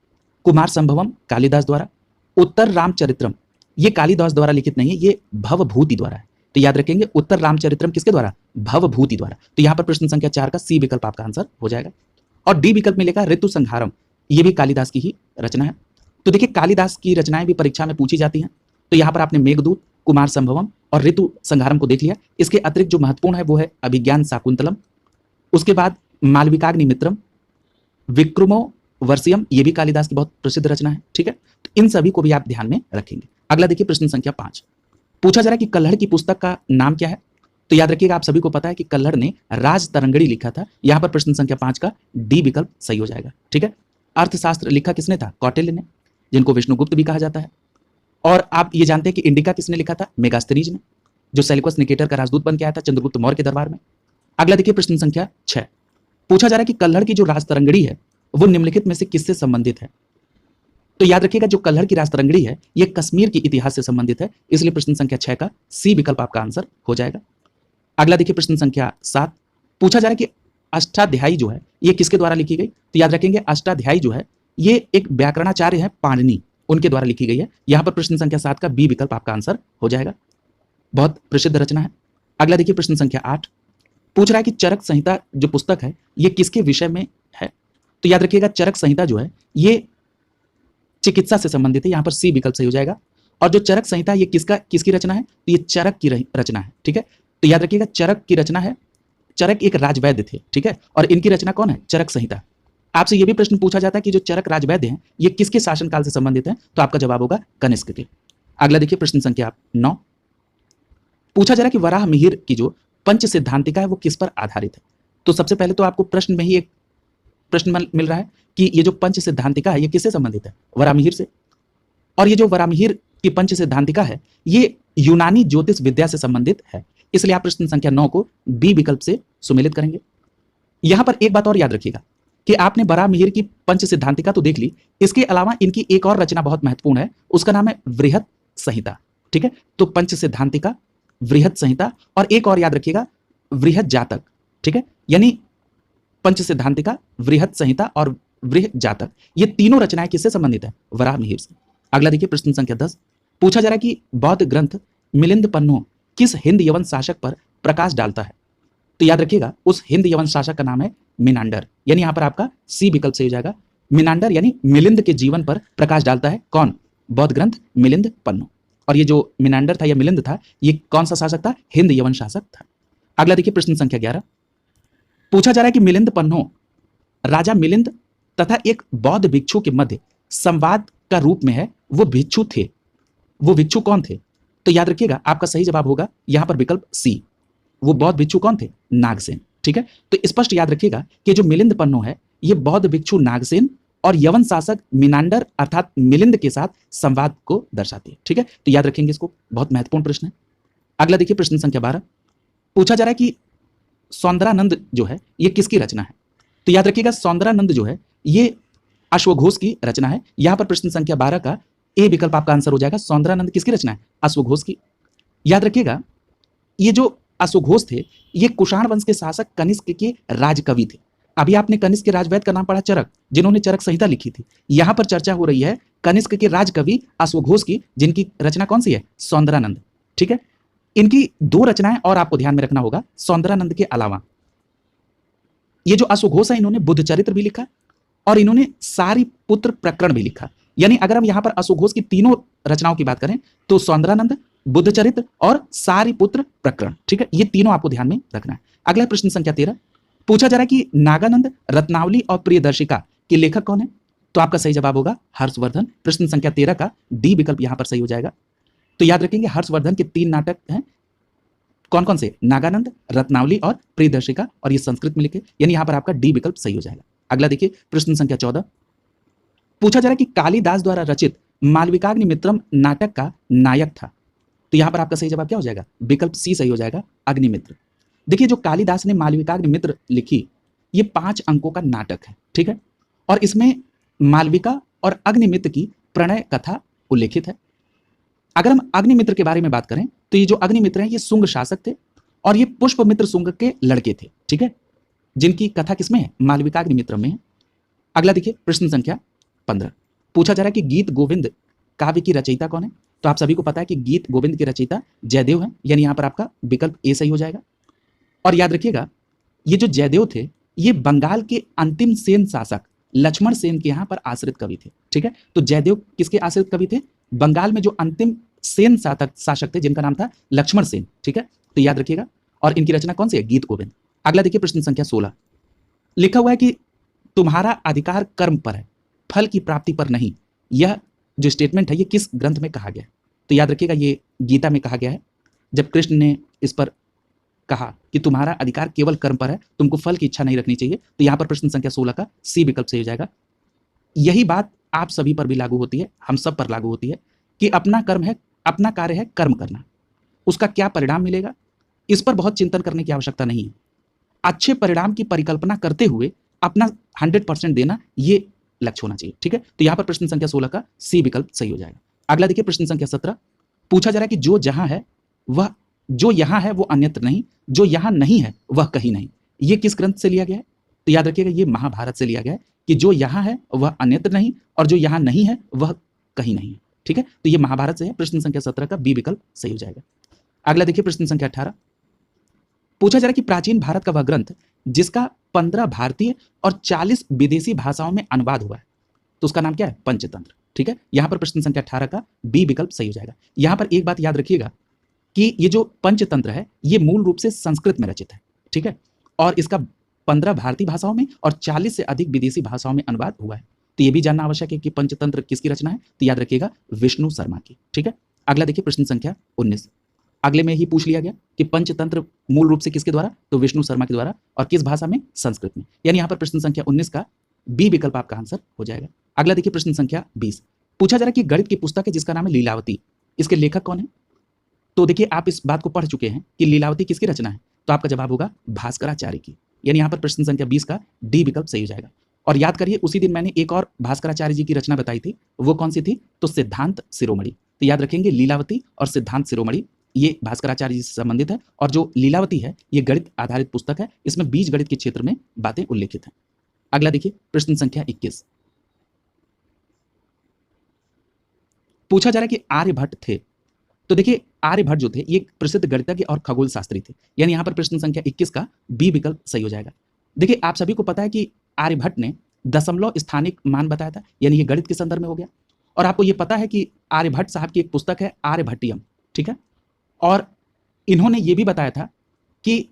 कुमार संभवम कालिदास द्वारा, उत्तर रामचरित्रम ये कालिदास द्वारा लिखित नहीं है, ये भवभूति द्वारा है। तो याद रखेंगे उत्तर रामचरित्रम किसके द्वारा, भवभूति द्वारा। तो यहां पर प्रश्न संख्या 4 का सी विकल्प आपका आंसर हो जाएगा। और डी विकल्प में लिखा ऋतु संहारम, ये भी कालिदास की ही रचना है। तो देखिए कालिदास की रचनाएं भी परीक्षा में पूछी जाती हैं। तो यहां पर आपने मेघदूत, कुमार संभवम और ऋतु संहारम को देख लिया। इसके अतिरिक्त जो महत्वपूर्ण है वो है अभिज्ञान शाकुंतलम, उसके बाद मालविकाग्निमित्रम, विक्रमो वर्षियम, ये भी कालिदास की बहुत प्रसिद्ध रचना है, ठीक है। तो इन सभी को भी आप ध्यान में रखेंगे। अगला देखिए प्रश्न संख्या 5, पूछा जा रहा है कि कल्हड़ की पुस्तक का नाम क्या है। तो याद रखिएगा आप सभी को पता है कि कल्हड़ ने राज तरंगड़ी लिखा था, यहां पर प्रश्न संख्या 5 का डी विकल्प सही हो जाएगा, ठीक है। अर्थशास्त्र लिखा किसने था, कौटिल्य ने, जिनको विष्णुगुप्त भी कहा जाता है। और आप ये जानते हैं कि इंडिका किसने लिखा था, मेगास्थनीज ने, जो सेल्यूकस निकेटर का राजदूत बन के आया था चंद्रगुप्त मौर्य के दरबार में। अगला देखिए प्रश्न संख्या 6, पूछा जा रहा है कि कल्हड़ की जो राज तरंगड़ी है वो निम्नलिखित में से किससे संबंधित है। तो याद रखिएगा जो कल्हड़ की राज तरंगड़ी है ये कश्मीर के इतिहास से संबंधित है, इसलिए प्रश्न संख्या 6 का सी विकल्प आपका आंसर हो जाएगा। अगला देखिए प्रश्न संख्या 7, पूछा जा रहा है कि अष्टाध्यायी जो है ये किसके द्वारा लिखी गई। तो याद रखेंगे अष्टाध्यायी जो है ये एक व्याकरणाचार्य है पाणिनि, उनके द्वारा लिखी गई है। यहां पर प्रश्न संख्या 7 का बी विकल्प आपका आंसर हो जाएगा, बहुत प्रसिद्ध रचना है। अगला देखिए प्रश्न संख्या 8, पूछ रहा है कि चरक संहिता जो पुस्तक है ये किसके विषय में है। तो याद रखिएगा चरक संहिता जो है ये चिकित्सा से संबंधित है, यहां पर सी विकल्प सही हो जाएगा। और जो चरक संहिता ये किसकी रचना है, तो ये चरक की रचना है, ठीक है। तो याद रखिएगा चरक की रचना है, चरक एक राजवैद्य थे, ठीक है। और इनकी रचना कौन है, चरक संहिता। आपसे ये भी प्रश्न पूछा जाता है कि जो चरक राजवैद्य हैं ये किसके शासनकाल से संबंधित है, तो आपका जवाब होगा कनिष्क के। अगला देखिए प्रश्न संख्या 9, पूछा जा रहा है कि वराह मिहिर की जो पंच सिद्धांतिका है वो किस पर आधारित है। तो सबसे पहले तो आपको प्रश्न में ही एक प्रश्न मिल रहा है कि ये जो पंच सिद्धांतिका है ये किससे संबंधित है? वराहमिहिर से। और ये जो वराहमिहिर की पंच सिद्धांतिका है ये यूनानी ज्योतिष विद्या से संबंधित है, इसलिए आप प्रश्न संख्या 9 को बी विकल्प से सुमेलित करेंगे। यहां पर एक बात और याद रखिएगा कि आपने वराहमिहिर की पंच सिद्धांतिका तो देख ली, इसके अलावा इनकी एक और रचना बहुत महत्वपूर्ण है, उसका नाम है वृहत संहिता। ठीक है, तो पंच सिद्धांतिका, वृहत संहिता और एक और याद रखिएगा वृहत जातक। ठीक है, यानी पंच सिद्धांतिका, वृहत संहिता और वृहत जातक, ये तीनों रचनाएं किससे संबंधित है? वराहमिहिर से। अगला देखिए प्रश्न संख्या 10, पूछा जा रहा है कि बौद्ध ग्रंथ मिलिंद पन्नो किस हिंद यवन शासक पर प्रकाश डालता है? तो याद रखिएगा उस हिंद यवन शासक का नाम है मिनांडर, यानी यहां पर आपका सी विकल्प सही हो जाएगा। मिनांडर यानी मिलिंद के जीवन पर प्रकाश डालता है कौन? बौद्ध ग्रंथ मिलिंद पन्नो। और ये जो मिनांडर था या मिलिंद था ये कौन सा शासक था? हिंद यवन शासक था। अगला देखिए प्रश्न संख्या 11, पूछा जा रहा है कि मिलिंद पन्नो राजा मिलिंद तथा एक बौद्ध भिक्षु के मध्य संवाद का रूप में है, वो भिक्षु थे, वो भिक्षु कौन थे? तो याद रखिएगा आपका सही जवाब होगा यहां पर विकल्प सी, वो बौद्ध भिक्षु कौन थे? नागसेन। ठीक है, तो स्पष्ट याद रखिएगा कि जो मिलिंद पन्नो है ये बौद्ध भिक्षु नागसेन और यवन शासक मिनांडर अर्थात मिलिंद के साथ संवाद को दर्शाती है। ठीक है, तो याद रखेंगे इसको, बहुत महत्वपूर्ण प्रश्न है। अगला देखिए प्रश्न संख्या 12, पूछा जा रहा है कि सौंदरानंद जो है ये किसकी रचना है? तो याद रखिएगा सौंदरानंद जो है ये अश्वघोष की रचना है। यहां पर प्रश्न संख्या 12 का ए विकल्प आपका आंसर हो जाएगा। सौंदरानंद किसकी रचना है? अश्वघोष की। याद रखिएगा ये जो अश्वघोष थे ये कुषाण वंश के शासक कनिष्क के राजकवि थे। अभी आपने कनिष्क के राजवैद्य का नाम पढ़ा चरक, जिन्होंने चरक संहिता लिखी थी। यहां पर चर्चा हो रही है कनिष्क के राजकवि अश्वघोष की, जिनकी रचना कौन सी है? सौंदरानंद। ठीक है, इनकी दो रचनाएं और आपको ध्यान में रखना होगा सौंदरानंद के अलावा। ये जो अश्वघोष है इन्होंने बुद्ध चरित्र भी लिखा और इन्होंने सारी पुत्र प्रकरण भी लिखा। यानी अगर हम यहां पर अश्वघोष की तीनों रचनाओं की बात करें तो सौंदरानंद, बुद्ध चरित्र और सारी पुत्र प्रकरण। ठीक है, ये तीनों आपको ध्यान में रखना है। अगला प्रश्न संख्या 13, पूछा जा रहा है कि नागानंद, रत्नावली और प्रियदर्शिका के लेखक कौन है? तो आपका सही जवाब होगा हर्षवर्धन। प्रश्न संख्या 13 का डी विकल्प यहां पर सही हो जाएगा। तो याद रखेंगे हर्षवर्धन के 3 नाटक हैं, कौन कौन से? नागानंद, रत्नावली और प्रियदर्शिका, और ये संस्कृत में लिखे, यानी यहां पर आपका डी विकल्प सही हो जाएगा। अगला देखिए प्रश्न संख्या 14, पूछा जा रहा है कि कालिदास द्वारा रचित मालविकाग्निमित्रम नाटक का नायक था। तो यहां पर आपका सही जवाब क्या हो जाएगा? विकल्प सी सही हो जाएगा, अग्निमित्र। देखिए जो कालिदास ने मालविकाग्निमित्र लिखी ये 5 अंकों का नाटक है। ठीक है, और इसमें मालविका और अग्निमित्र की प्रणय कथा उल्लेखित है। अगर हम अग्निमित्र के बारे में बात करें तो ये जो अग्निमित्र हैं ये शुंग शासक थे और ये पुष्पमित्र शुंग के लड़के थे। ठीक है, जिनकी कथा किसमें है? मालविकाग्निमित्र में है। अगला देखिए प्रश्न संख्या 15, पूछा जा रहा है कि गीत गोविंद काव्य की रचयिता कौन है? तो आप सभी को पता है कि गीत गोविंद की रचयिता जयदेव है, यानी यहां पर आपका विकल्प ए सही हो जाएगा। और याद रखिएगा ये जो जयदेव थे ये बंगाल के अंतिम सेन शासक लक्ष्मण सेन के यहां पर आश्रित कवि थे। ठीक है, तो जयदेव किसके आश्रित कवि थे? बंगाल में जो अंतिम सेन शासक थे जिनका नाम था लक्ष्मण सेन। ठीक है, तो याद रखिएगा, और इनकी रचना कौन सी है? गीत गोविंद। अगला देखिए प्रश्न संख्या 16, लिखा हुआ है कि तुम्हारा अधिकार कर्म पर है, फल की प्राप्ति पर नहीं। यह जो स्टेटमेंट है ये किस ग्रंथ में कहा गया है? तो याद रखिएगा ये गीता में कहा गया है, जब कृष्ण ने इस पर कहा कि तुम्हारा अधिकार केवल कर्म पर है, तुमको फल की इच्छा नहीं रखनी चाहिए। तो यहां पर प्रश्न संख्या 16 का सी विकल्प सही हो जाएगा। यही बात आप सभी पर भी लागू होती है, हम सब पर लागू होती है कि अपना कर्म है, अपना कार्य है कर्म करना, उसका क्या परिणाम मिलेगा इस पर बहुत चिंतन करने की आवश्यकता नहीं है। अच्छे परिणाम की परिकल्पना करते हुए अपना 100% देना ये लक्ष्य होना चाहिए। ठीक है, तो यहां पर प्रश्न संख्या 16 का सी विकल्प सही हो जाएगा। अगला देखिए प्रश्न संख्या 17, पूछा जा रहा है कि जो जहां है वह, जो यहां है वो अन्यत्र नहीं, जो यहां नहीं है वह कहीं नहीं। ये किस ग्रंथ से लिया गया है? तो याद रखिएगा ये महाभारत से लिया गया है कि जो यहां है वह अन्यत्र नहीं और जो यहां नहीं है वह कहीं नहीं है। ठीक है, तो ये महाभारत से है। प्रश्न संख्या 17 का बी विकल्प सही हो जाएगा। अगला देखिए प्रश्न संख्या 18, पूछा जा रहा है कि प्राचीन भारत का वह ग्रंथ जिसका 15 भारतीय और 40 विदेशी भाषाओं में अनुवाद हुआ है, तो उसका नाम क्या है? पंचतंत्र। ठीक है, यहां पर प्रश्न संख्या 18 का बी विकल्प सही हो जाएगा। यहां पर एक बात याद रखिएगा कि ये जो पंचतंत्र है ये मूल रूप से संस्कृत में रचित है। ठीक है, और इसका 15 भारतीय भाषाओं में और 40 से अधिक विदेशी भाषाओं में अनुवाद हुआ है। तो ये भी जानना आवश्यक है कि पंचतंत्र किसकी रचना है? तो याद रखिएगा विष्णु शर्मा की। ठीक है, अगला देखिए प्रश्न संख्या 19, अगले में ही पूछ लिया गया कि पंचतंत्र मूल रूप से किसके द्वारा, तो विष्णु शर्मा के द्वारा, और किस भाषा में, संस्कृत में। यानी यहाँ पर प्रश्न संख्या 19 का बी विकल्प आपका आंसर हो जाएगा। अगला देखिए प्रश्न संख्या 20, पूछा जा रहा है कि गणित की पुस्तक है जिसका नाम है लीलावती, इसके लेखक कौन है। तो देखिए आप इस बात को पढ़ चुके हैं कि लीलावती किसकी रचना है, तो आपका जवाब होगा भास्कराचार्य की। यानी यहाँ पर प्रश्न संख्या 20 का डी विकल्प सही हो जाएगा। और याद करिए उसी दिन मैंने एक और भास्कराचार्य जी की रचना बताई थी, वो कौन सी थी, तो सिद्धांत शिरोमणि। तो याद रखेंगे लीलावती और सिद्धांत शिरोमणि ये भास्कराचार्य जी से संबंधित है, और जो लीलावती है ये गणित आधारित पुस्तक है, इसमें बीज गणित के क्षेत्र में बातें उल्लेखित हैं। अगला देखिए प्रश्न संख्या 21, पूछा जा रहा है कि आर्यभट्ट थे। तो देखिए आर्यभट्ट जो थे ये एक प्रसिद्ध गणितज्ञ और खगोल शास्त्री थे। यानी यहाँ पर प्रश्न संख्या 21 का बी विकल्प सही हो जाएगा। देखिए आप सभी को पता है कि आर्यभट्ट ने दशमलव स्थानिक मान बताया था, यानी ये गणित के संदर्भ में हो गया। और आपको ये पता है कि आर्यभट्ट साहब की एक पुस्तक है आर्यभट्टियम, ठीक है। और इन्होंने ये भी बताया था कि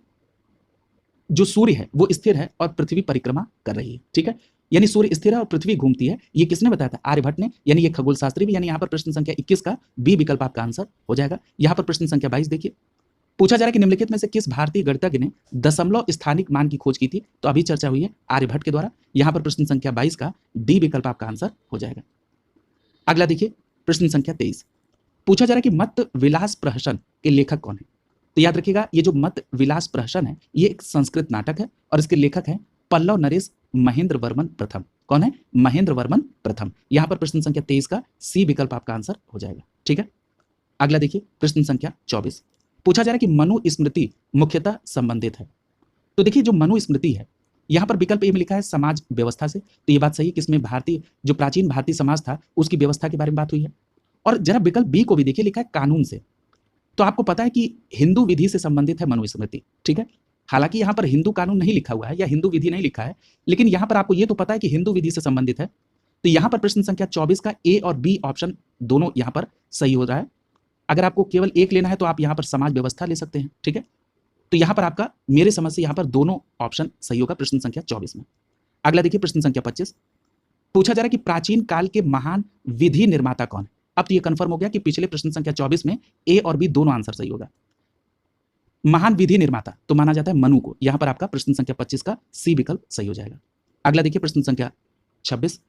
जो सूर्य है वो स्थिर है और पृथ्वी परिक्रमा कर रही है, ठीक है। यानी सूर्य स्थिर है और पृथ्वी घूमती है, ये किसने बताया था, आर्यभट्ट ने, यानी ये खगोल शास्त्री भी। यानी यहाँ पर प्रश्न संख्या 21 का बी विकल्प आपका आंसर हो जाएगा। यहाँ पर प्रश्न संख्या 22 देखिए, पूछा जा रहा है कि निम्नलिखित में से किस भारतीय गणितज्ञ ने दशमलव स्थानिक मान की खोज की थी। तो अभी चर्चा हुई है आर्यभट्ट के द्वारा। यहाँ पर प्रश्न संख्या 22 का डी विकल्प आपका आंसर हो जाएगा। अगला देखिए प्रश्न संख्या 23, पूछा जा रहा है कि मत विलास प्रहसन के लेखक कौन है। तो याद रखिएगा ये जो मत विलास प्रहसन है ये एक संस्कृत नाटक है, और इसके लेखक हैं पल्लव नरेश महेंद्र वर्मन प्रथम। कौन है, महेंद्र वर्मन प्रथम। यहाँ पर प्रश्न संख्या 23 का सी विकल्प आपका आंसर हो जाएगा, ठीक है। अगला देखिए प्रश्न संख्या 24, पूछा जा रहा है कि मनुस्मृति मुख्यतः संबंधित है। तो देखिए जो मनुस्मृति है यहाँ पर विकल्प ए में लिखा है समाज व्यवस्था से। तो ये बात सही है कि इसमें भारतीय जो प्राचीन भारतीय समाज था उसकी व्यवस्था के बारे में बात हुई है। और जरा विकल्प बी को भी देखिए, लिखा है कानून से। तो आपको पता है कि हिंदू विधि से संबंधित है मनुस्मृति, ठीक है। हालांकि यहाँ पर हिंदू कानून नहीं लिखा हुआ है या हिंदू विधि नहीं लिखा है, लेकिन यहाँ पर आपको ये तो पता है कि हिंदू विधि से संबंधित है। तो यहाँ पर प्रश्न संख्या 24 का ए और बी ऑप्शन दोनों यहाँ पर सही हो रहा है। अगर आपको केवल एक लेना है तो आप यहाँ पर समाज व्यवस्था ले सकते हैं, ठीक है। तो यहाँ पर आपका मेरे समझ से यहाँ पर दोनों ऑप्शन सही होगा प्रश्न संख्या 24 में। अगला देखिए प्रश्न संख्या 25, पूछा जा रहा है कि प्राचीन काल के महान विधि निर्माता कौन है। अब तो ये कंफर्म हो गया कि पिछले प्रश्न संख्या 24 में ए और बी दोनों आंसर सही होगा। महान विधि निर्माता तो माना जाता है मनु को। यहां पर आपका प्रश्न संख्या 25 का सी विकल्प सही हो जाएगा। अगला देखिए प्रश्न संख्या 26,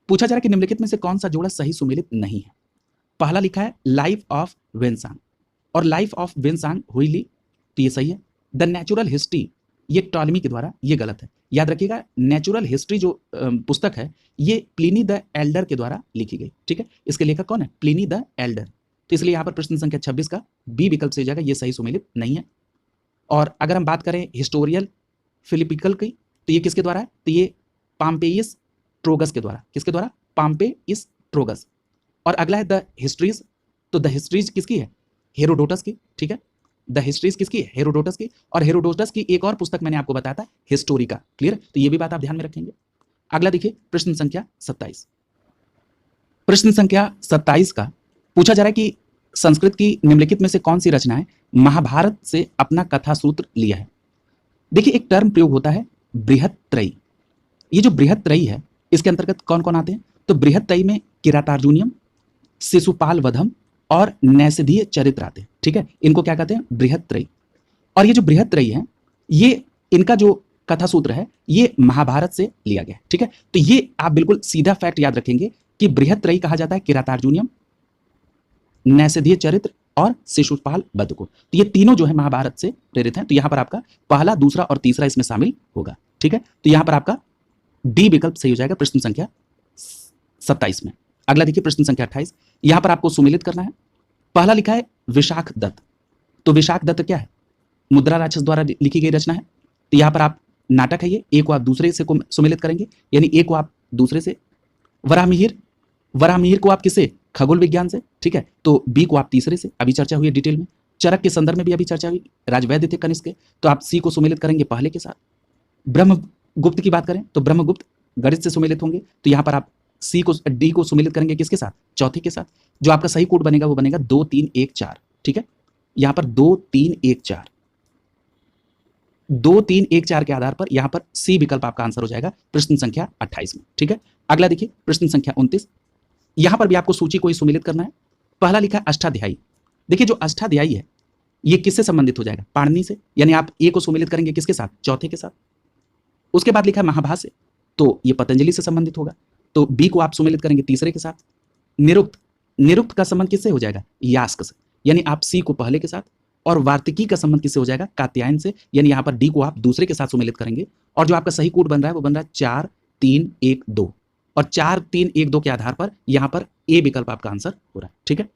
पूछा जा रहा है कि निम्नलिखित में से कौन सा जोड़ा सही सुमेलित नहीं है। पहला लिखा है लाइफ ऑफ वेनसांग, और लाइफ ऑफ वेनसांग हुईली, तो ये सही है। द नेचुरल हिस्ट्री ये टॉलमी के द्वारा, ये गलत है। याद रखिएगा नेचुरल हिस्ट्री जो पुस्तक है ये प्लिनी द एल्डर के द्वारा लिखी गई, ठीक है। इसके लेखक कौन है, प्लिनी द एल्डर। तो इसलिए यहाँ पर प्रश्न संख्या 26 का बी विकल्प से जाएगा, ये सही सुमेलित नहीं है। और अगर हम बात करें हिस्टोरियल फिलिपिकल की, तो ये किसके द्वारा है, तो ये पाम्पेइस ट्रोगस के द्वारा। किसके द्वारा, पाम्पेइस ट्रोगस। और अगला है द हिस्ट्रीज, तो द हिस्ट्रीज किसकी है, हेरोडोटस की, ठीक है। द हिस्ट्रीज किसकी है, हेरोडोटस की। और हेरोडोटस की एक और पुस्तक मैंने आपको बताया था हिस्टोरिका, क्लियर। तो ये भी बात आप ध्यान में रखेंगे। अगला देखिए प्रश्न संख्या 27, प्रश्न संख्या 27 का पूछा जा रहा है कि संस्कृत की निम्नलिखित में से कौन सी रचनाएं महाभारत से अपना कथा सूत्र लिया है। देखिए एक टर्म प्रयोग होता है बृहत्त्रयी। ये जो बृहत्त्रयी है इसके अंतर्गत कौन कौन आते हैं, तो बृहत्त्रयी में किरातार्जुनियम, शिशुपाल वधम और नैषधीय चरित्र आते हैं, ठीक है। इनको क्या कहते हैं, बृहत्त्रयी। और ये जो बृहत्त्रयी है ये इनका जो कथा सूत्र है ये महाभारत से लिया गया है, ठीक है। तो ये आप बिल्कुल सीधा फैक्ट याद रखेंगे कि बृहत्त्रयी कहा जाता है किरातार्जुनियम, नैषधीय चरित्र और शिशुपाल वध को। तो ये तीनों जो है महाभारत से प्रेरित हैं। तो यहाँ पर आपका पहला, दूसरा और तीसरा इसमें शामिल होगा, ठीक है। तो यहाँ पर आपका डी विकल्प सही हो जाएगा प्रश्न संख्या 27 में। अगला देखिए प्रश्न संख्या 28, यहाँ पर आपको सुमेलित करना है। पहला लिखा है विशाख दत्त, तो विशाख दत्त क्या है, मुद्रा राक्षस द्वारा लिखी गई रचना है। तो यहाँ पर आप नाटक है ये, एक को आप दूसरे से सुमेलित करेंगे, यानी एक को आप दूसरे से। वराहमिहिर, वराहमिहिर को आप किससे, खगोल विज्ञान से, ठीक है। तो बी को आप तीसरे से, अभी चर्चा हुई है डिटेल में। चरक के संदर्भ में भी अभी चर्चा हुई, राजवैद्य थे कनिष्क के, तो आप सी को सुमेलित करेंगे पहले के साथ। ब्रह्मगुप्त की बात करें तो ब्रह्मगुप्त गणित से सुमेलित होंगे, तो यहाँ पर आप सी को, डी को सुमेलित करेंगे किसके साथ, चौथे के साथ। जो आपका सही कोड बनेगा वो बनेगा 2 3 1 4, ठीक है। यहाँ पर 2 3 1 4, 2 3 1 4 के आधार पर यहाँ पर सी विकल्प आपका आंसर हो जाएगा प्रश्न संख्या 28 में, ठीक है। अगला देखिए प्रश्न संख्या 29, यहाँ पर भी आपको सूची को ही सुमेलित करना है। पहला लिखा है अष्टाध्यायी, देखिए जो अष्टाध्यायी है ये किससे संबंधित हो जाएगा? पाणिनि से, यानी आप ए को सुमेलित करेंगे किसके साथ? चौथे के साथ। उसके बाद लिखा है महाभाष्य, तो ये पतंजलि से संबंधित होगा। तो बी को आप सुमेलित करेंगे तीसरे के साथ। निरुक्त, निरुक्त का संबंध किससे हो जाएगा? यास्क से, यानी आप सी को पहले के साथ। और वार्तिकी का संबंध किससे हो जाएगा? कात्यायन से, यानी यहां पर डी को आप दूसरे के साथ सुमेलित करेंगे। और जो आपका सही कोड बन रहा है वो बन रहा है 4 3 1 2, और 4 3 1 2 के आधार पर यहां पर ए विकल्प आपका आंसर हो रहा है। ठीक है,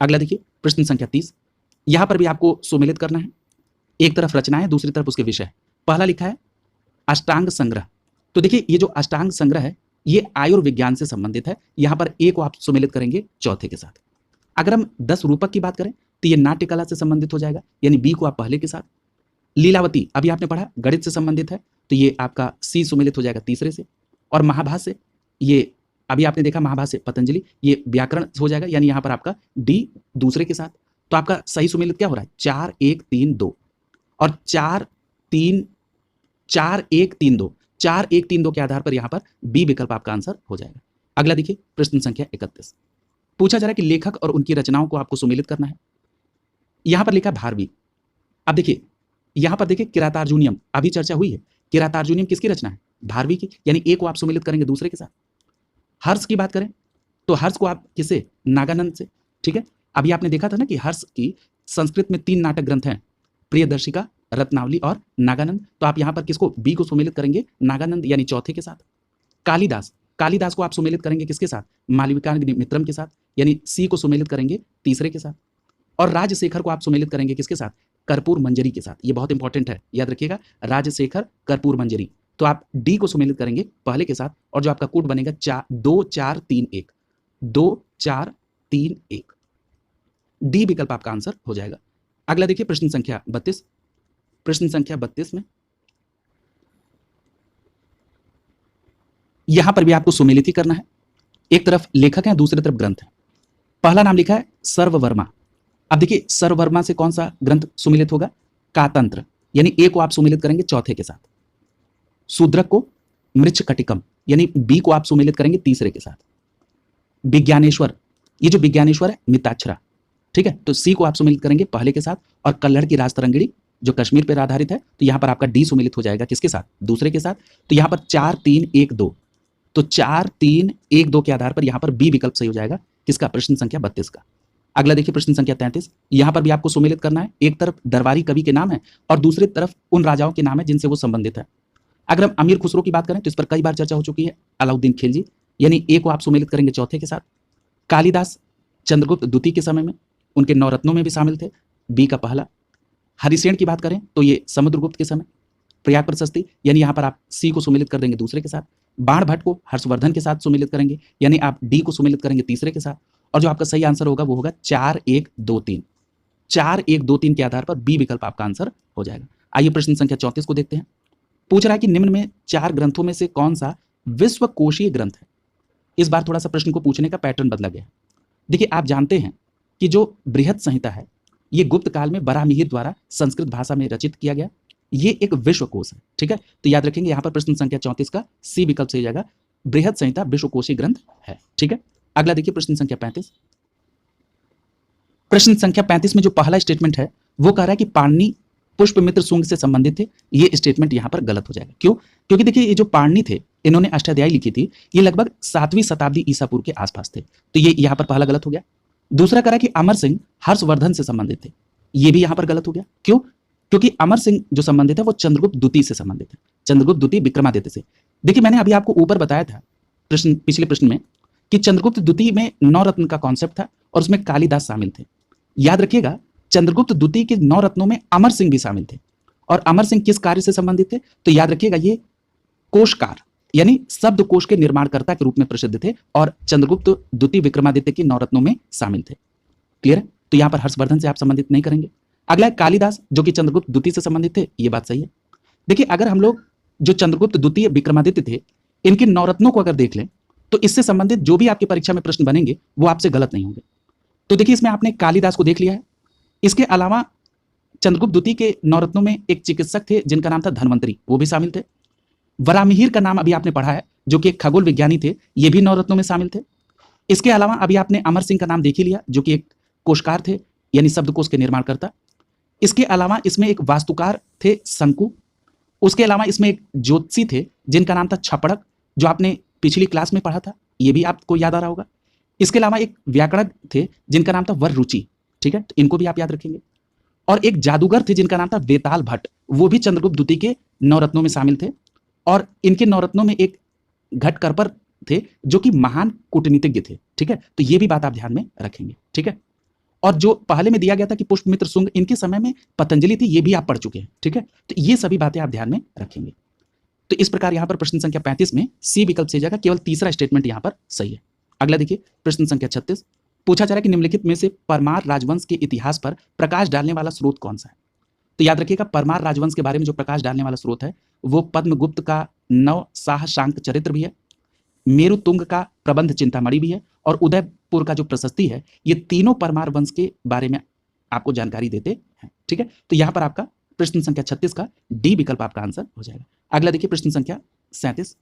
अगला देखिए प्रश्न संख्या 30। यहां पर भी आपको सुमेलित करना है। एक तरफ रचना है, दूसरी तरफ उसके विषय। पहला लिखा है अष्टांग संग्रह। तो देखिए ये जो अष्टांग संग्रह है ये आयुर्विज्ञान से संबंधित है। यहां पर ए को आप सुमेलित करेंगे चौथे के साथ। अगर हम 10 रूपक की बात करें तो ये नाट्य कला से संबंधित हो जाएगा, यानी बी को आप पहले के साथ। लीलावती अभी आपने पढ़ा गणित से संबंधित है, तो ये आपका सी सुमेलित हो जाएगा तीसरे से। और महाभाष्य, ये अभी आपने देखा महाभाष्य पतंजलि, ये व्याकरण हो जाएगा, यानी यहां पर आपका डी दूसरे के साथ। तो आपका सही सुमेलित क्या हो रहा है? 4 1 3 2, और 4 1 3 2, 4 1 3 2 के आधार पर यहां पर बी विकल्प आपका आंसर हो जाएगा। अगला देखिए प्रश्न संख्या 31। पूछा जा रहा है कि लेखक और उनकी रचनाओं को आपको सुमेलित करना है। यहां पर लिखा भारवी। अब देखिए यहां पर देखिए किरातार्जुनियम, अभी चर्चा हुई है। किरातार्जुनियम किसकी रचना है? भारवी की, यानी ए को आप सुमेलित करेंगे दूसरे के साथ। हर्ष की बात करें तो हर्ष को आप किससे? नागानंद से। ठीक है, अभी आपने देखा था ना कि हर्ष की संस्कृत में 3 नाटक ग्रंथ हैं, प्रियदर्शिका, रत्नावली और नागानंद। तो आप यहां पर किसको? बी को सुमेलित करेंगे नागानंद, यानी चौथे के साथ। कालिदास, कालिदास को आप सुमेलित करेंगे किसके साथ? मालविकाग्निमित्रम के साथ, यानी सी को सुमेलित करेंगे तीसरे के साथ। और राजशेखर को आप सुमेलित करेंगे किसके साथ? कर्पूर मंजरी के साथ। ये बहुत इंपॉर्टेंट है, याद रखिएगा, राजशेखर कर्पूर मंजरी। तो आप डी को सुमेलित करेंगे पहले के साथ, और जो आपका कोड बनेगा 2 4 3 1, 2 4 3 1, डी विकल्प आपका आंसर हो जाएगा। अगला देखिए प्रश्न संख्या 32। प्रश्न संख्या 32 में यहां पर भी आपको सुमेलित ही करना है। एक तरफ लेखक है, दूसरी तरफ ग्रंथ है। पहला नाम लिखा है सर्ववर्मा। अब देखिए सर्ववर्मा से कौन सा ग्रंथ सुमेलित होगा? कातंत्र, यानी ए को आप सुमेलित करेंगे चौथे के साथ। शूद्रक को मृच्छकटिकम, यानी बी को आप सुमेलित करेंगे तीसरे के साथ। विज्ञानेश्वर, ये जो विज्ञानेश्वर है मिताक्षरा। ठीक है, तो सी को आप सुमेलित करेंगे पहले के साथ। और कल्लड़ की राजतरंगिणी जो कश्मीर पर आधारित है, तो यहां पर आपका डी सुमेलित हो जाएगा किसके साथ? दूसरे के साथ। तो यहां पर 4 3 1 2, तो 4 3 1 2 के आधार पर यहां पर बी विकल्प सही हो जाएगा किसका? प्रश्न संख्या 32 का। अगला देखिए प्रश्न संख्या 33। यहां पर भी आपको सुमेलित करना है। एक तरफ दरबारी कवि के नाम है और दूसरी तरफ उन राजाओं के नाम है जिनसे वो संबंधित है। अगर हम अमीर खुसरो की बात करें तो इस पर कई बार चर्चा हो चुकी है, अलाउद्दीन खिलजी, यानी ए को आप सुमेलित करेंगे चौथे के साथ। कालिदास चंद्रगुप्त द्वितीय के समय में उनके नवरत्नों में भी शामिल थे, बी का पहला। हरिसेन की बात करें तो ये समुद्रगुप्त के समय। प्रयाग प्रशस्ति, यानी यहां पर आप सी को सुमेलित कर देंगे दूसरे के साथ। बाण भट्ट को हर्षवर्धन के साथ सुमेलित करेंगे, यानी आप डी को सुमेलित करेंगे तीसरे के साथ। और जो आपका सही आंसर होगा वो होगा 4 1 2 3, 4 1 2 3 के आधार पर बी विकल्प आपका आंसर हो जाएगा। आइए प्रश्न संख्या 34 को देखते हैं। पूछ रहा है कि निम्न में 4 ग्रंथों में से कौन सा विश्वकोशीय ग्रंथ है? इस बार थोड़ा सा प्रश्न को पूछने का पैटर्न बदला गया है। देखिए आप जानते हैं कि जो बृहत संहिता है ये गुप्त काल में बराहमिहिर द्वारा संस्कृत भाषा में रचित किया गया, ये एक विश्वकोश है। ठीक है, तो याद रखेंगे यहां पर प्रश्न संख्या 34 का सी विकल्प सही हो जाएगा, बृहत संहिता विश्वकोशीय ग्रंथ है। ठीक है, अगला देखिए प्रश्न संख्या 35। प्रश्न संख्या 35 में जो पहला स्टेटमेंट है वो कह रहा है कि पाणिनि पुष्पमित्र शुंग से संबंधित थे। ये स्टेटमेंट यहां पर गलत हो जाएगा। क्यों? क्योंकि देखिए ये जो पाणिनि थे इन्होंने अष्टाध्यायी लिखी थी, ये लगभग 7वीं शताब्दी ईसा पूर्व के आसपास थे, तो ये यहां पर पहला गलत हो गया। दूसरा कह रहा है कि अमर सिंह हर्षवर्धन से संबंधित थे, ये भी यहां पर गलत हो गया। क्यों? क्योंकि अमर सिंह जो संबंधित है वो चंद्रगुप्त द्वितीय से संबंधित है, चंद्रगुप्त द्वितीय विक्रमादित्य से। देखिए मैंने अभी आपको ऊपर बताया था प्रश्न, पिछले प्रश्न में, कि चंद्रगुप्त द्वितीय में 9 रत्न का कॉन्सेप्ट था और उसमें कालिदास शामिल थे। याद रखिएगा चंद्रगुप्त द्वितीय के 9 रत्नों में अमर सिंह भी शामिल थे। और अमर सिंह किस कार्य से संबंधित थे? तो याद रखिएगा ये कोशकार, यानी शब्द कोश के निर्माणकर्ता के रूप में प्रसिद्ध थे और चंद्रगुप्त द्वितीय विक्रमादित्य के 9 रत्नों में शामिल थे। क्लियर है? तो यहां पर हर्षवर्धन से आप संबंधित नहीं करेंगे। अगला है कालिदास जो कि चंद्रगुप्त द्वितीय से संबंधित थे, ये बात सही है। देखिए अगर हम लोग जो चंद्रगुप्त द्वितीय विक्रमादित्य थे इनके 9 रत्नों को अगर देख लें तो इससे संबंधित जो भी आपकी परीक्षा में प्रश्न बनेंगे वो आपसे गलत नहीं होंगे। तो देखिए इसमें आपने कालिदास को देख लिया है। इसके अलावा चंद्रगुप्त द्वितीय के 9 रत्नों में एक चिकित्सक थे जिनका नाम था धन्वंतरी, वो भी शामिल थे। वराहमिहिर का नाम अभी आपने पढ़ा है जो कि एक खगोल विज्ञानी थे, ये भी 9 रत्नों में शामिल थे। इसके अलावा अभी आपने अमर सिंह का नाम देख ही लिया जो कि एक कोशकार थे, यानी शब्दकोश के निर्माणकर्ता। इसके अलावा इसमें एक वास्तुकार थे शंकु। उसके अलावा इसमें एक ज्योतिषी थे जिनका नाम था छपड़क, जो आपने पिछली क्लास में पढ़ा था, ये भी आपको याद आ रहा होगा। इसके अलावा एक व्याकरणक थे जिनका नाम था वररुचि, ठीक है, तो इनको भी आप याद रखेंगे। और एक जादूगर थे जिनका नाम था वेताल भट्ट, वो भी चंद्रगुप्त द्वितीय के नवरत्नों में शामिल थे। और इनके नवरत्नों में एक घटकरपर थे जो कि महान कूटनीतिज्ञ थे, ठीक है, तो ये भी बात आप ध्यान में रखेंगे, ठीक है। और जो पहले में दिया गया था कि पुष्पमित्र शुंग, इनके समय में पतंजलि थी, ये भी आप पढ़ चुके हैं, ठीक है, तो ये सभी बातें आप ध्यान में रखेंगे। तो इस प्रकार यहां पर प्रश्न संख्या 35 में सी विकल्प से जाएगा, केवल तीसरा स्टेटमेंट यहां पर सही है। अगला देखिए प्रश्न संख्या 36, पूछा जा रहा है कि निम्नलिखित में से परमार राजवंश के इतिहास पर प्रकाश डालने वाला स्रोत कौन सा है। तो याद रखिएगा, परमार राजवंश के बारे में जो प्रकाश डालने वाला स्रोत है वो पद्मगुप्त का नव शाह शांक चरित्र भी है, मेरु तुंग का प्रबंध चिंतामणि भी है, और उदयपुर का जो प्रशस्ति है, ये तीनों परमार वंश के बारे में आपको जानकारी देते हैं, ठीक है। तो यहां पर आपका प्रश्न संख्या 36 का डी विकल्प आपका आंसर हो जाएगा। अगला देखिए प्रश्न संख्या 37।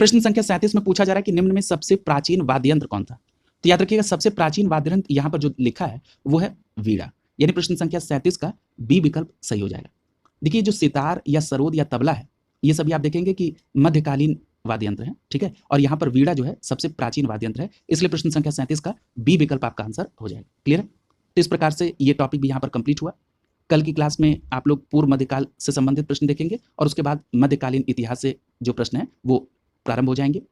प्रश्न संख्या 37 में पूछा जा रहा है कि निम्न में सबसे प्राचीन वाद्य यंत्र कौन था। तो याद रखिएगा, सबसे प्राचीन वाद्य यंत्र यहां पर जो लिखा है वो है वीणा, यानी प्रश्न संख्या 37 का बी विकल्प सही हो जाएगा। देखिए जो सितार या सरोद या तबला है, ये सभी आप देखेंगे कि मध्यकालीन वाद्य यंत्र है, ठीक है, और यहाँ पर वीणा जो है सबसे प्राचीन वाद्य यंत्र है, इसलिए प्रश्न संख्या 37 का बी विकल्प आपका आंसर हो जाएगा। क्लियर है। तो इस प्रकार से ये टॉपिक भी यहाँ पर कंप्लीट हुआ। कल की क्लास में आप लोग पूर्व मध्यकाल से संबंधित प्रश्न देखेंगे और उसके बाद मध्यकालीन इतिहास से जो प्रश्न है वो प्रारंभ हो जाएंगे।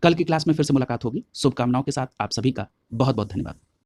कल की क्लास में फिर से मुलाकात होगी। शुभकामनाओं के साथ आप सभी का बहुत बहुत धन्यवाद।